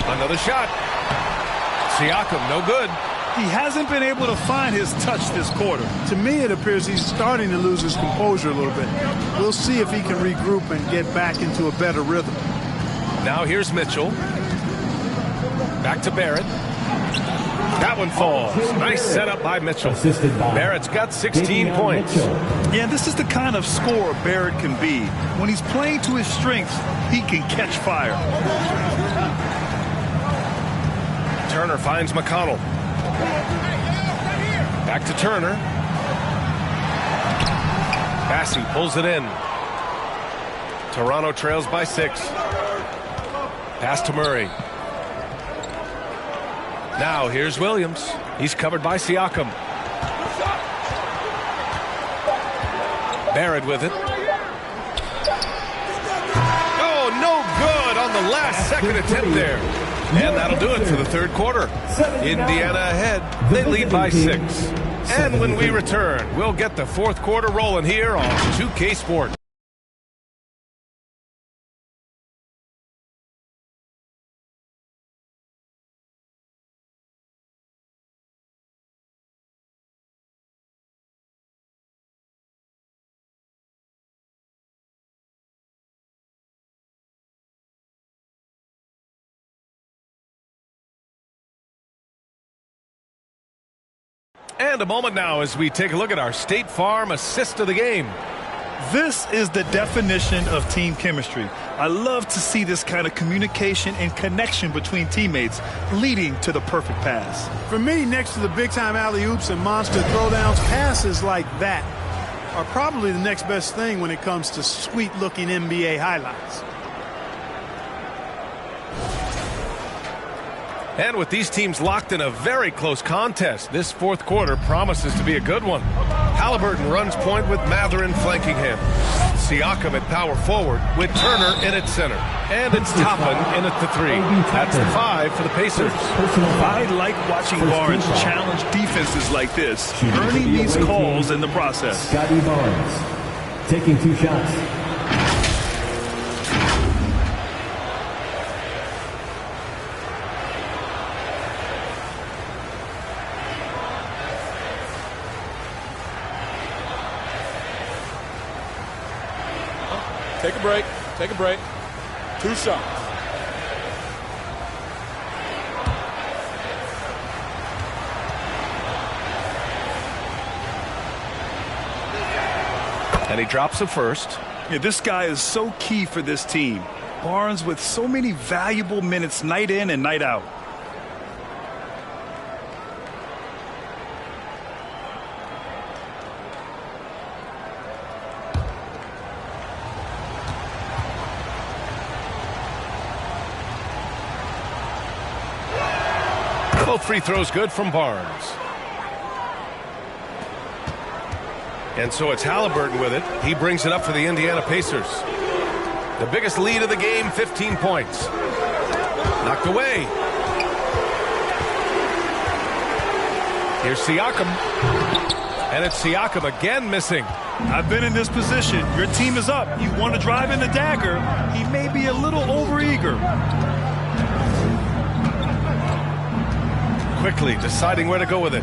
Speaker 1: Another shot. Siakam, no good.
Speaker 2: He hasn't been able to find his touch this quarter.
Speaker 4: To me, it appears he's starting to lose his composure a little bit. We'll see if he can regroup and get back into a better rhythm.
Speaker 1: Now here's Mitchell. Back to Barrett. That one falls. Nice setup by Mitchell. Barrett's got 16 points.
Speaker 2: Yeah, this is the kind of scorer Barrett can be. When he's playing to his strengths, he can catch fire.
Speaker 1: Turner finds McConnell. Back to Turner. Bassey pulls it in. Toronto trails by 6. Pass to Murray. Now here's Williams. He's covered by Siakam. Barrett with it. Oh, no good on the last second attempt there. And that'll do it for the third quarter. Indiana ahead. They lead by 6. And when we return, we'll get the fourth quarter rolling here on 2K Sports. And a moment now as we take a look at our State Farm assist of the game.
Speaker 2: This is the definition of team chemistry. I love to see this kind of communication and connection between teammates leading to the perfect pass.
Speaker 4: For me, next to the big-time alley-oops and monster throwdowns, passes like that are probably the next best thing when it comes to sweet-looking NBA highlights.
Speaker 1: And with these teams locked in a very close contest, this fourth quarter promises to be a good one. Halliburton runs point with Mathurin flanking him. Siakam at power forward with Turner in at center. And it's Toppin in at the 3. That's the 5 for the Pacers.
Speaker 2: I like watching Barnes challenge defenses like this, earning these calls in the process.
Speaker 5: Scotty Barnes taking 2 shots.
Speaker 10: Take a break. Take a break. 2 shots.
Speaker 1: And he drops the first.
Speaker 2: Yeah, this guy is so key for this team. Barnes with so many valuable minutes night in and night out.
Speaker 1: Both free throws good from Barnes. And so it's Halliburton with it. He brings it up for the Indiana Pacers. The biggest lead of the game, 15 points. Knocked away. Here's Siakam. And it's Siakam again missing.
Speaker 2: I've been in this position. Your team is up. You want to drive in the dagger. He may be a little overeager.
Speaker 1: Quickly deciding where to go with it.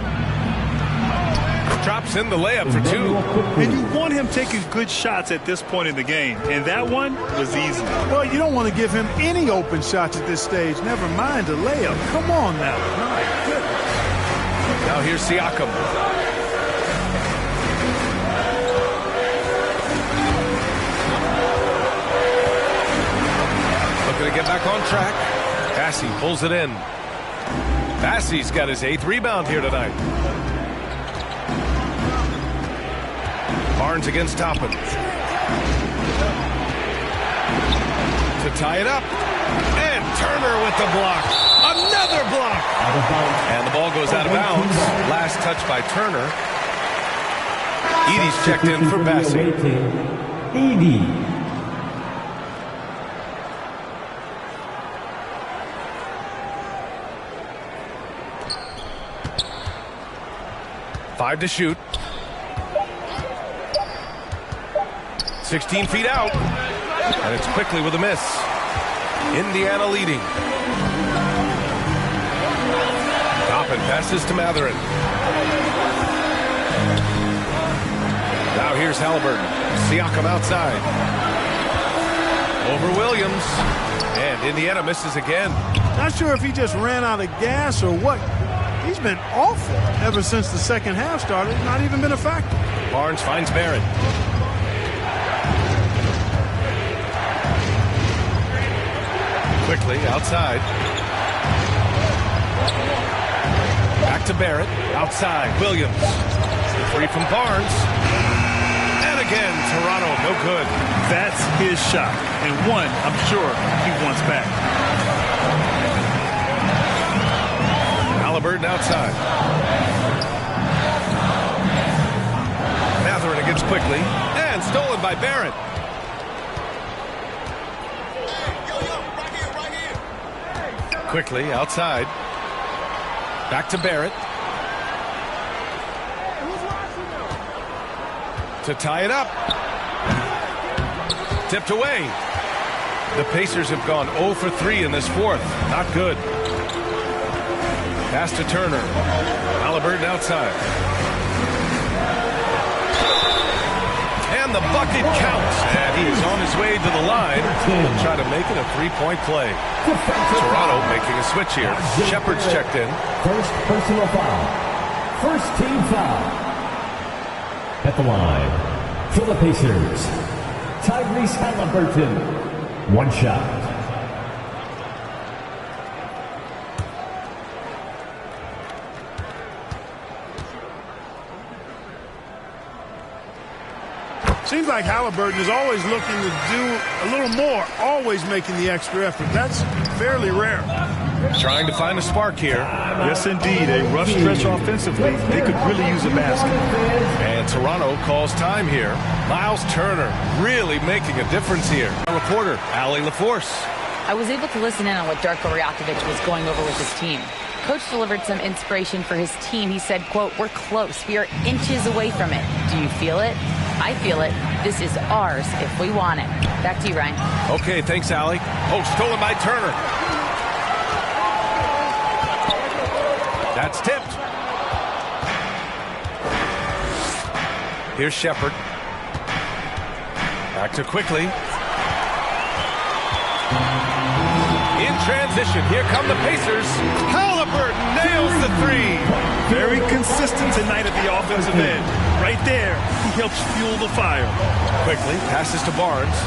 Speaker 1: Drops in the layup for 2.
Speaker 2: And you want him taking good shots at this point in the game. And that one was easy.
Speaker 4: Well, you don't want to give him any open shots at this stage. Never mind a layup. Come on now. My goodness.
Speaker 1: Now here's Siakam. Looking to get back on track. Bassey pulls it in. Bassey's got his 8th rebound here tonight. Barnes against Toppin. To tie it up. And Turner with the block. Another block. And the ball goes out of bounds. Last touch by Turner. Edey's checked in for Bassie.
Speaker 5: Edey.
Speaker 1: 5 to shoot. 16 feet out. And it's quickly with a miss. Indiana leading. Toppin passes to Matherin. Now here's Halliburton. Siakam outside. Over Williams. And Indiana misses again.
Speaker 4: Not sure if he just ran out of gas or what. He's been awful ever since the second half started. Not even been a factor.
Speaker 1: Barnes finds Barrett. Quickly outside. Back to Barrett. Outside. Williams. The three from Barnes. And again, Toronto, no good.
Speaker 2: That's his shot. And one, I'm sure, he wants back.
Speaker 1: Halliburton outside. Matherin against quickly. And stolen by Barrett. Quickly outside. Back to Barrett. To tie it up. Tipped away. The Pacers have gone 0 for 3 in this fourth. Not good. Pass to Turner. Halliburton outside. And the bucket counts. And he is on his way to the line to try to make it a three-point play. Toronto making a switch here. Shepard's checked in.
Speaker 5: First personal foul. First team foul. At the line for the Pacers, Tyrese Halliburton. One shot.
Speaker 4: Seems like Halliburton is always looking to do a little more, always making the extra effort. That's fairly rare.
Speaker 1: Trying to find a spark here.
Speaker 2: Yes, indeed. A rough stretch offensively. They could really use a basket.
Speaker 1: And Toronto calls time here. Miles Turner really making a difference here. Our reporter, Allie LaForce.
Speaker 3: I was able to listen in on what Darko Rajakovic was going over with his team. Coach delivered some inspiration for his team. He said, quote, "We're close. We are inches away from it. Do you feel it? I feel it. This is ours if we want it." Back to you, Ryan.
Speaker 1: Okay, thanks, Allie. Oh, stolen by Turner. That's tipped. Here's Shepard. Back to quickly. In transition, here come the Pacers. Halliburton nails the three.
Speaker 2: Very consistent tonight at the offensive end. Right there, he helps fuel the fire.
Speaker 1: Quickly, passes to Barnes.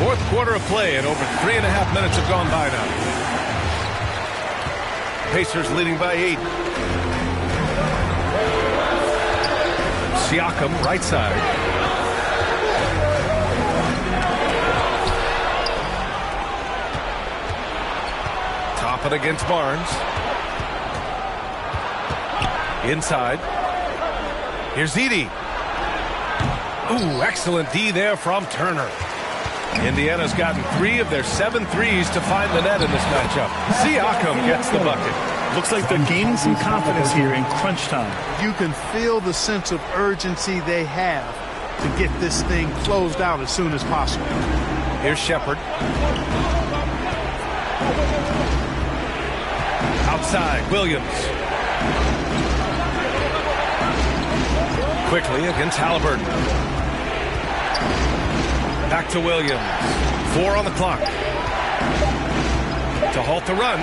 Speaker 1: Fourth quarter of play, and over 3.5 minutes have gone by now. Pacers leading by 8. Siakam, right side. Toppin against Barnes. Inside. Here's Edey. Ooh, excellent D there from Turner. Indiana's gotten 3 of their 7 threes to find the net in this matchup. Siakam gets the bucket.
Speaker 2: Looks like they're gaining some confidence here in crunch time.
Speaker 4: You can feel the sense of urgency they have to get this thing closed out as soon as possible.
Speaker 1: Here's Shepard. Outside, Williams. Quickly against Halliburton. Back to Williams. 4 on the clock. To halt the run.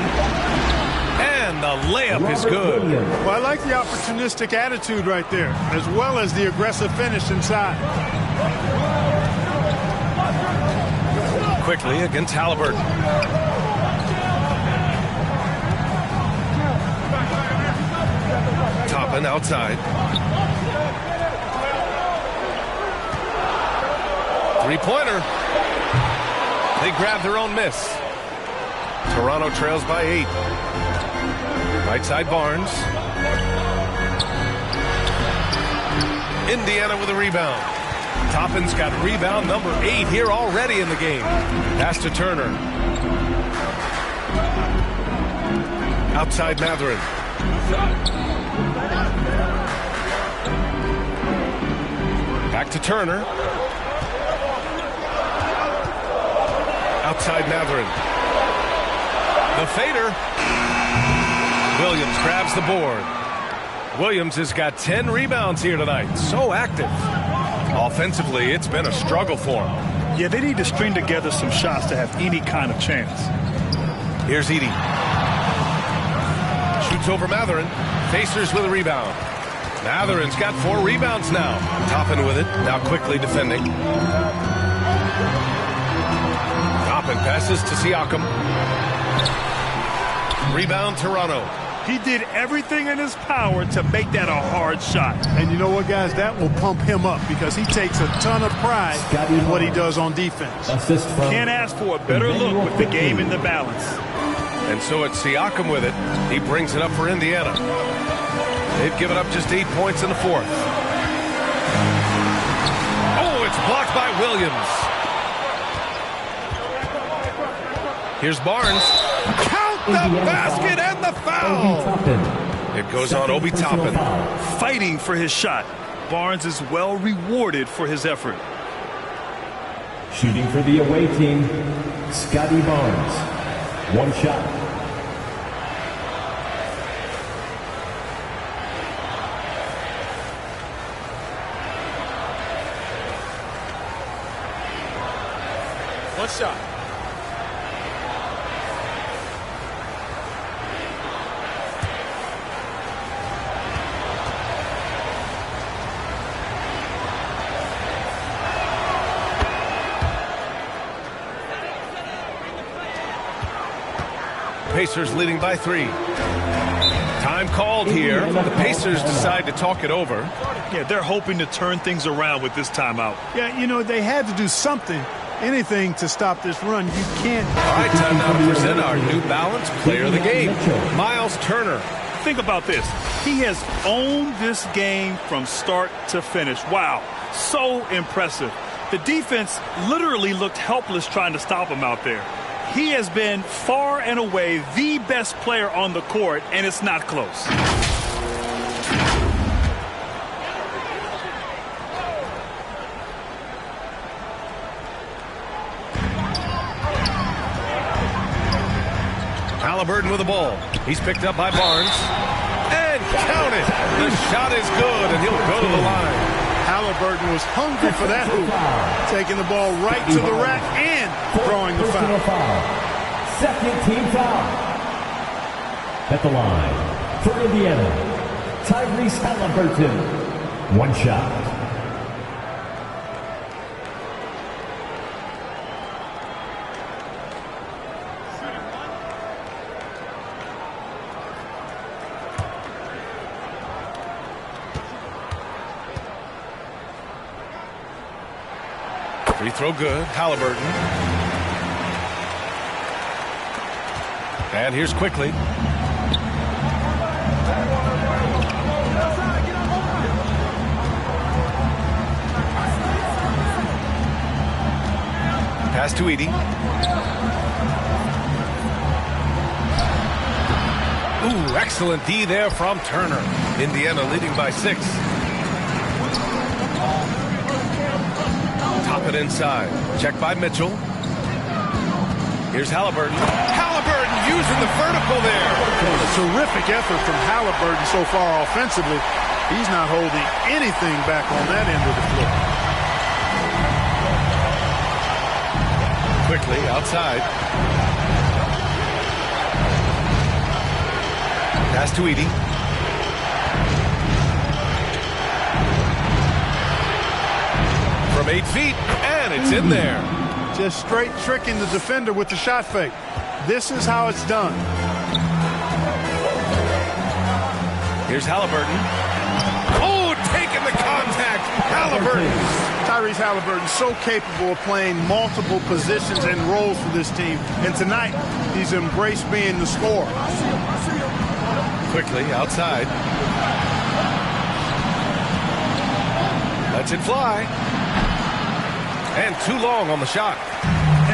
Speaker 1: And the layup is good.
Speaker 4: Well, I like the opportunistic attitude right there, as well as the aggressive finish inside.
Speaker 1: Quickly against Halliburton. Toppin Toppin outside. Three-pointer. They grab their own miss. Toronto trails by 8. Right side Barnes. Indiana with a rebound. Toppin's got rebound number 8 here already in the game. Pass to Turner. Outside Matherin. Back to Turner. Outside Matherin. The fader. Williams grabs the board. Williams has got 10 rebounds here tonight. So active. Offensively, it's been a struggle for him.
Speaker 2: Yeah, they need to string together some shots to have any kind of chance.
Speaker 1: Here's Edey. Shoots over Matherin. Pacers with a rebound. Matherin's got 4 rebounds now. Toppin with it. Now quickly defending. Toppin passes to Siakam. Rebound Toronto.
Speaker 2: He did everything in his power to make that a hard shot.
Speaker 4: And you know what, guys? That will pump him up because he takes a ton of pride in what he does on defense.
Speaker 2: Can't ask for a better look with the game in the balance.
Speaker 1: And so it's Siakam with it. He brings it up for Indiana. They've given up just 8 points in the fourth. Oh, it's blocked by Williams. Here's Barnes. Count the basket and the foul. It goes on Obi Toppin.
Speaker 2: Fighting for his shot. Barnes is well rewarded for his effort.
Speaker 5: Shooting for the away team, Scotty Barnes. 1 shot.
Speaker 10: One shot.
Speaker 1: Pacers leading by 3. Time called here. The Pacers decide to talk it over.
Speaker 2: Yeah, they're hoping to turn things around with this timeout.
Speaker 4: Yeah, you know, they had to do something, anything to stop this run. You can't.
Speaker 1: All right, time now to present our New Balance player of the game, Miles Turner.
Speaker 2: Think about this. He has owned this game from start to finish. Wow, so impressive. The defense literally looked helpless trying to stop him out there. He has been far and away the best player on the court, and it's not close.
Speaker 1: Halliburton with the ball. He's picked up by Barnes. And count it. The shot is good, and he'll go to the line.
Speaker 4: Halliburton was hungry for that hoop. Taking the ball right to the rack and throwing the foul.
Speaker 5: Second team foul. At the line for Indiana, Tyrese Halliburton. 1 shot.
Speaker 1: Free throw good. Halliburton. And here's quickly. Pass to Edey. Ooh, excellent D there from Turner. Indiana leading by 6. Top it inside. Check by Mitchell. Here's Halliburton. Halliburton using the vertical there.
Speaker 4: A terrific effort from Halliburton so far offensively. He's not holding anything back on that end of the floor.
Speaker 1: Quickly outside. Pass to Edey. From 8 feet, and it's in there.
Speaker 4: Just straight tricking the defender with the shot fake. This is how it's done.
Speaker 1: Here's Halliburton. Oh, taking the contact. Halliburton.
Speaker 4: Tyrese Halliburton so capable of playing multiple positions and roles for this team. And tonight, he's embraced being the scorer.
Speaker 1: Quickly outside. Lets it fly. And too long on the shot.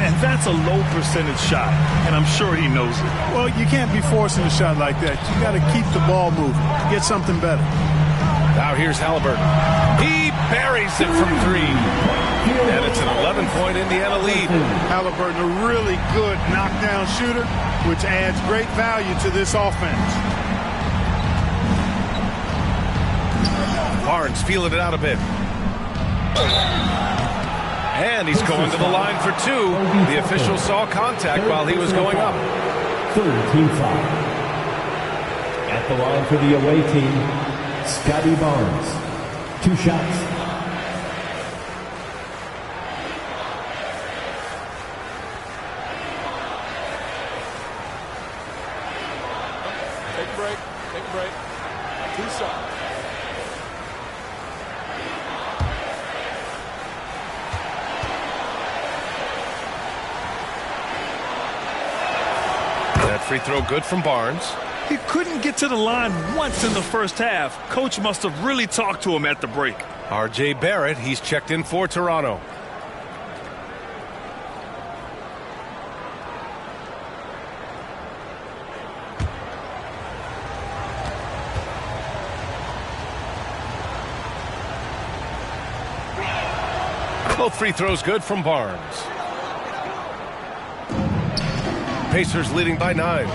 Speaker 2: And that's a low percentage shot, and I'm sure he knows it.
Speaker 4: Well, you can't be forcing a shot like that. You got to keep the ball moving. Get something better.
Speaker 1: Now here's Halliburton. He buries it from three. And it's an 11-point Indiana lead.
Speaker 4: Halliburton, a really good knockdown shooter, which adds great value to this offense.
Speaker 1: Barnes feeling it out a bit. And he's going to the line for two. The official saw contact while he was going up.
Speaker 5: Third team foul. At the line for the away team, Scotty Barnes. 2 shots.
Speaker 10: Take a break. Take a break. 2 shots.
Speaker 1: That free throw good from Barnes.
Speaker 2: He couldn't get to the line once in the first half. Coach must have really talked to him at the break.
Speaker 1: R.J. Barrett, he's checked in for Toronto. Both free throws good from Barnes. Pacers leading by 9.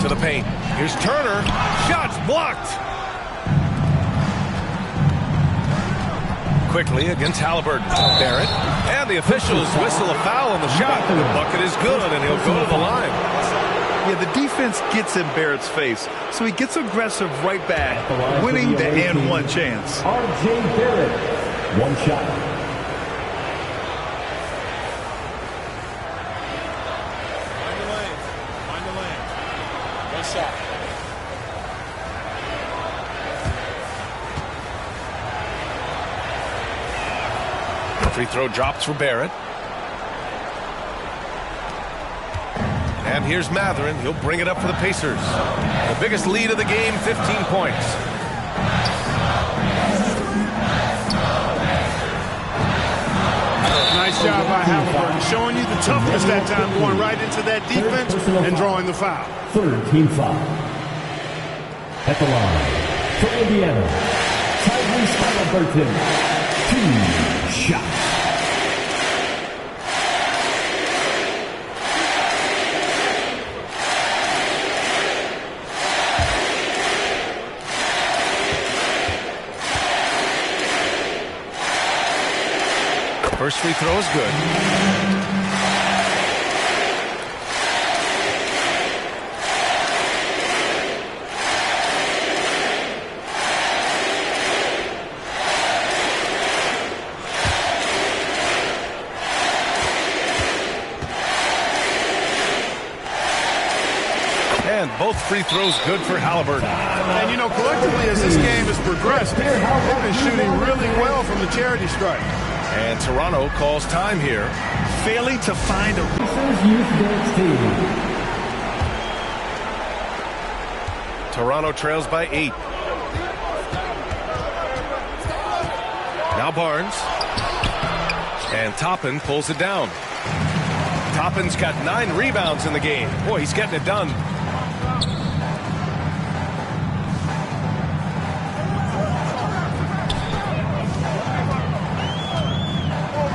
Speaker 1: To the paint. Here's Turner. Shots blocked. Quickly against Halliburton. Barrett. And the officials whistle a foul on the shot. The bucket is good, and he'll go to the line.
Speaker 2: Yeah, the defense gets in Barrett's face, so he gets aggressive right back, winning the and one chance.
Speaker 5: R.J. Barrett. 1 shot.
Speaker 1: Free throw drops for Barrett. And here's Matherin. He'll bring it up for the Pacers. The biggest lead of the game, 15 points.
Speaker 4: Nice job by Halliburton, showing you the toughness that time, going right into that defense and drawing the foul.
Speaker 5: Third team foul. At the line, for Indiana, Tyrese Halliburton. 2 shots.
Speaker 1: First free throw is good. And both free throws good for Halliburton.
Speaker 4: And, you know, collectively as this game has progressed, they've been shooting really well from the charity stripe.
Speaker 1: And Toronto calls time here.
Speaker 2: Failing to find a...
Speaker 1: Toronto trails by 8. Now Barnes. And Toppin pulls it down. Toppin's got 9 rebounds in the game. Boy, he's getting it done.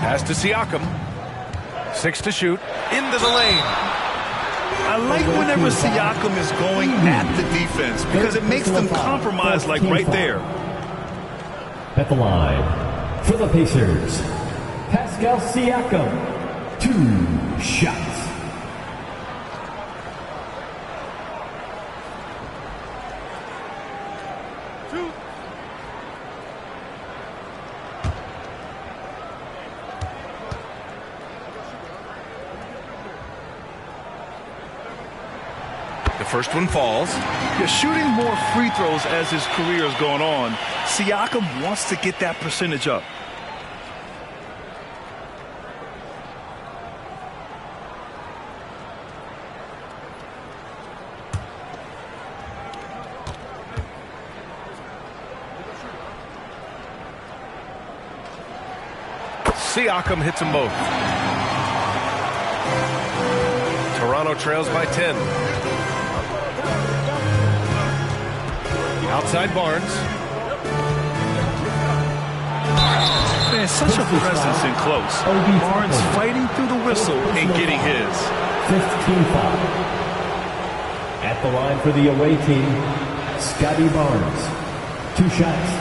Speaker 1: Pass to Siakam. 6 to shoot. Into the lane.
Speaker 2: I like whenever Siakam is going at the defense because it makes them compromise like right there.
Speaker 5: At the line, for the Pacers, Pascal Siakam. 2 shots.
Speaker 1: The first one falls.
Speaker 2: Yeah, shooting more free throws as his career is going on, Siakam wants to get that percentage up.
Speaker 1: Siakam hits them both. Toronto trails by 10. Outside Barnes.
Speaker 2: Man, such a presence in close. Barnes fighting through the whistle and getting his.
Speaker 5: 15 foul. At the line for the away team, Scotty Barnes. 2 shots.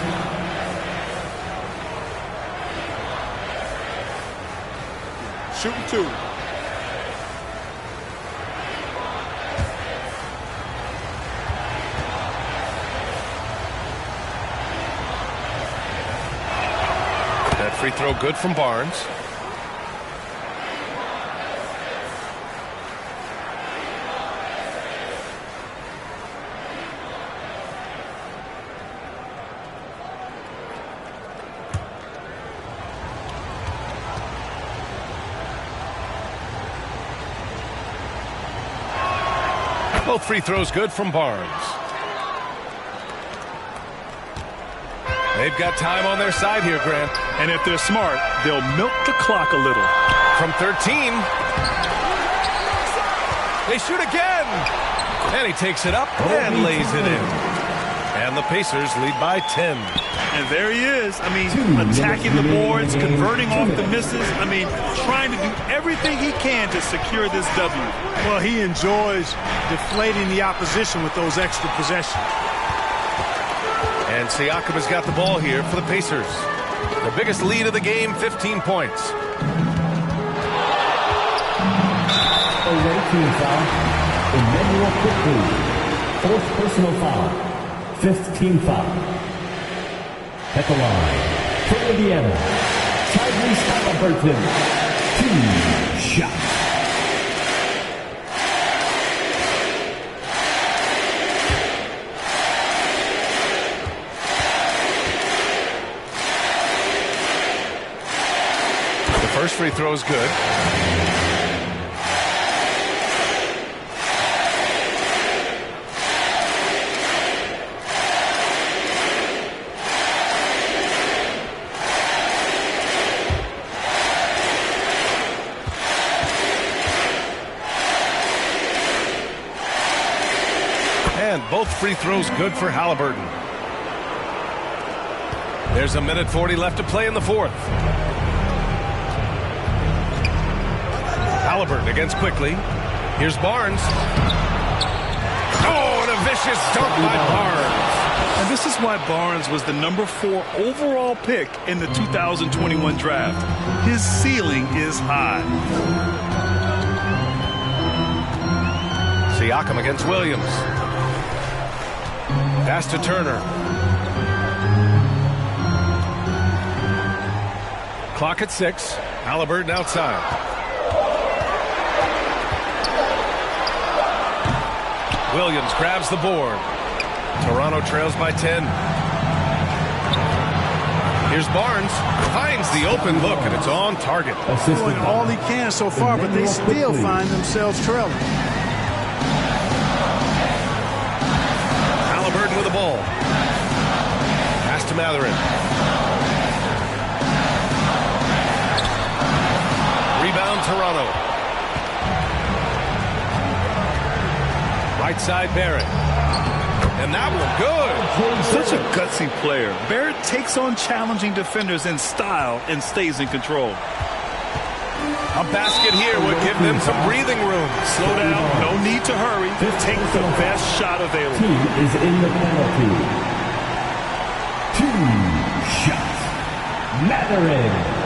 Speaker 4: Shooting 2.
Speaker 1: That free throw good from Barnes. Both free throws good from Barnes. They've got time on their side here, Grant.
Speaker 2: And if they're smart, they'll milk the clock a little.
Speaker 1: From 13. They shoot again. And he takes it up and lays it in. And the Pacers lead by 10.
Speaker 2: And there he is. I mean, attacking the boards, converting off the misses. I mean, trying to do everything he can to secure this W.
Speaker 4: Well, he enjoys deflating the opposition with those extra possessions.
Speaker 1: And Siakam has got the ball here for the Pacers. The biggest lead of the game, 15 points.
Speaker 5: Away team foul. Emmanuel quickly. 4th personal foul. 5th team foul. At the line for Indiana, Tyrese Halliburton. 2 shots.
Speaker 1: First free throw is good. And both free throws good for Halliburton. There's a minute 40 left to play in the 4th. Halliburton against Quickly. Here's Barnes. Oh, and a vicious dunk by Barnes.
Speaker 2: And this is why Barnes was the number 4 overall pick in the 2021 draft. His ceiling is high.
Speaker 1: Siakam against Williams. Pass to Turner. Clock at 6. Halliburton outside. Williams grabs the board. Toronto trails by 10. Here's Barnes. Finds the open look, and it's on target.
Speaker 4: Doing all he can so far, but they still find themselves trailing.
Speaker 1: Halliburton with the ball. Pass to Matherin. Rebound Toronto. Right side Barrett. And that one good.
Speaker 2: Such a gutsy player. Barrett takes on challenging defenders in style and stays in control.
Speaker 1: A basket here would give them some breathing room.
Speaker 2: Slow down. No need to hurry. Take the best shot available.
Speaker 5: Team is in the penalty. 2 shots. Matherin.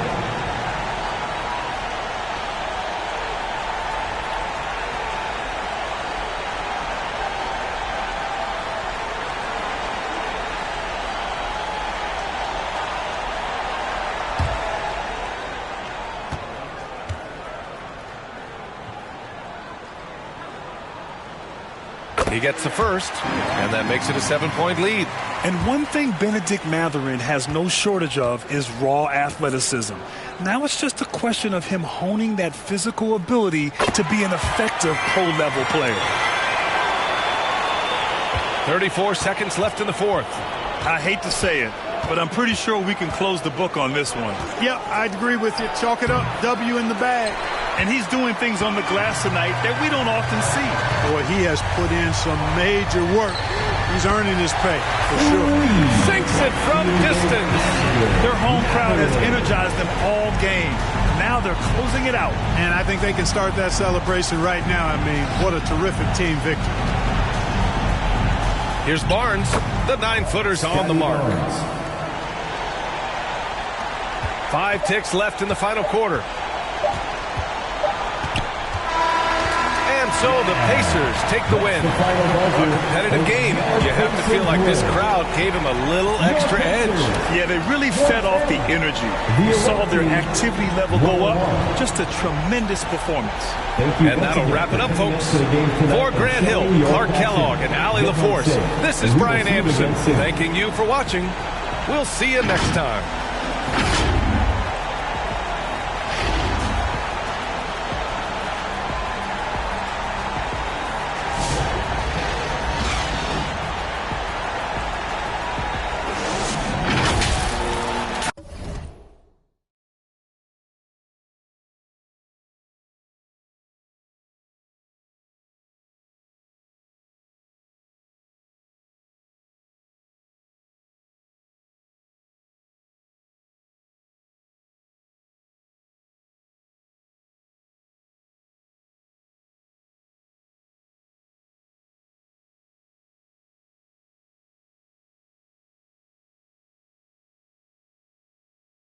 Speaker 1: He gets the first, and that makes it a 7-point lead.
Speaker 2: And one thing Benedict Mathurin has no shortage of is raw athleticism. Now it's just a question of him honing that physical ability to be an effective pro-level player.
Speaker 1: 34 seconds left in the fourth.
Speaker 2: I hate to say it, but I'm pretty sure we can close the book on this one.
Speaker 4: Yep, I'd agree with you. Chalk it up. W in the bag.
Speaker 2: And he's doing things on the glass tonight that we don't often see.
Speaker 4: Boy, he has put in some major work. He's earning his pay, for sure.
Speaker 1: Sinks it from distance.
Speaker 2: Their home crowd has energized them all game. Now they're closing it out.
Speaker 4: And I think they can start that celebration right now. I mean, what a terrific team victory.
Speaker 1: Here's Barnes. The 9-footer's on the mark. 5 ticks left in the final quarter. And so the Pacers take the win. A competitive game. You have to feel like this crowd gave them a little extra edge.
Speaker 2: Yeah, they really fed off the energy. You saw their activity level go up. Just a tremendous performance.
Speaker 1: And that'll wrap it up, folks. For Grant Hill, Clark Kellogg, and Allie LaForce, this is Brian Anderson thanking you for watching. We'll see you next time.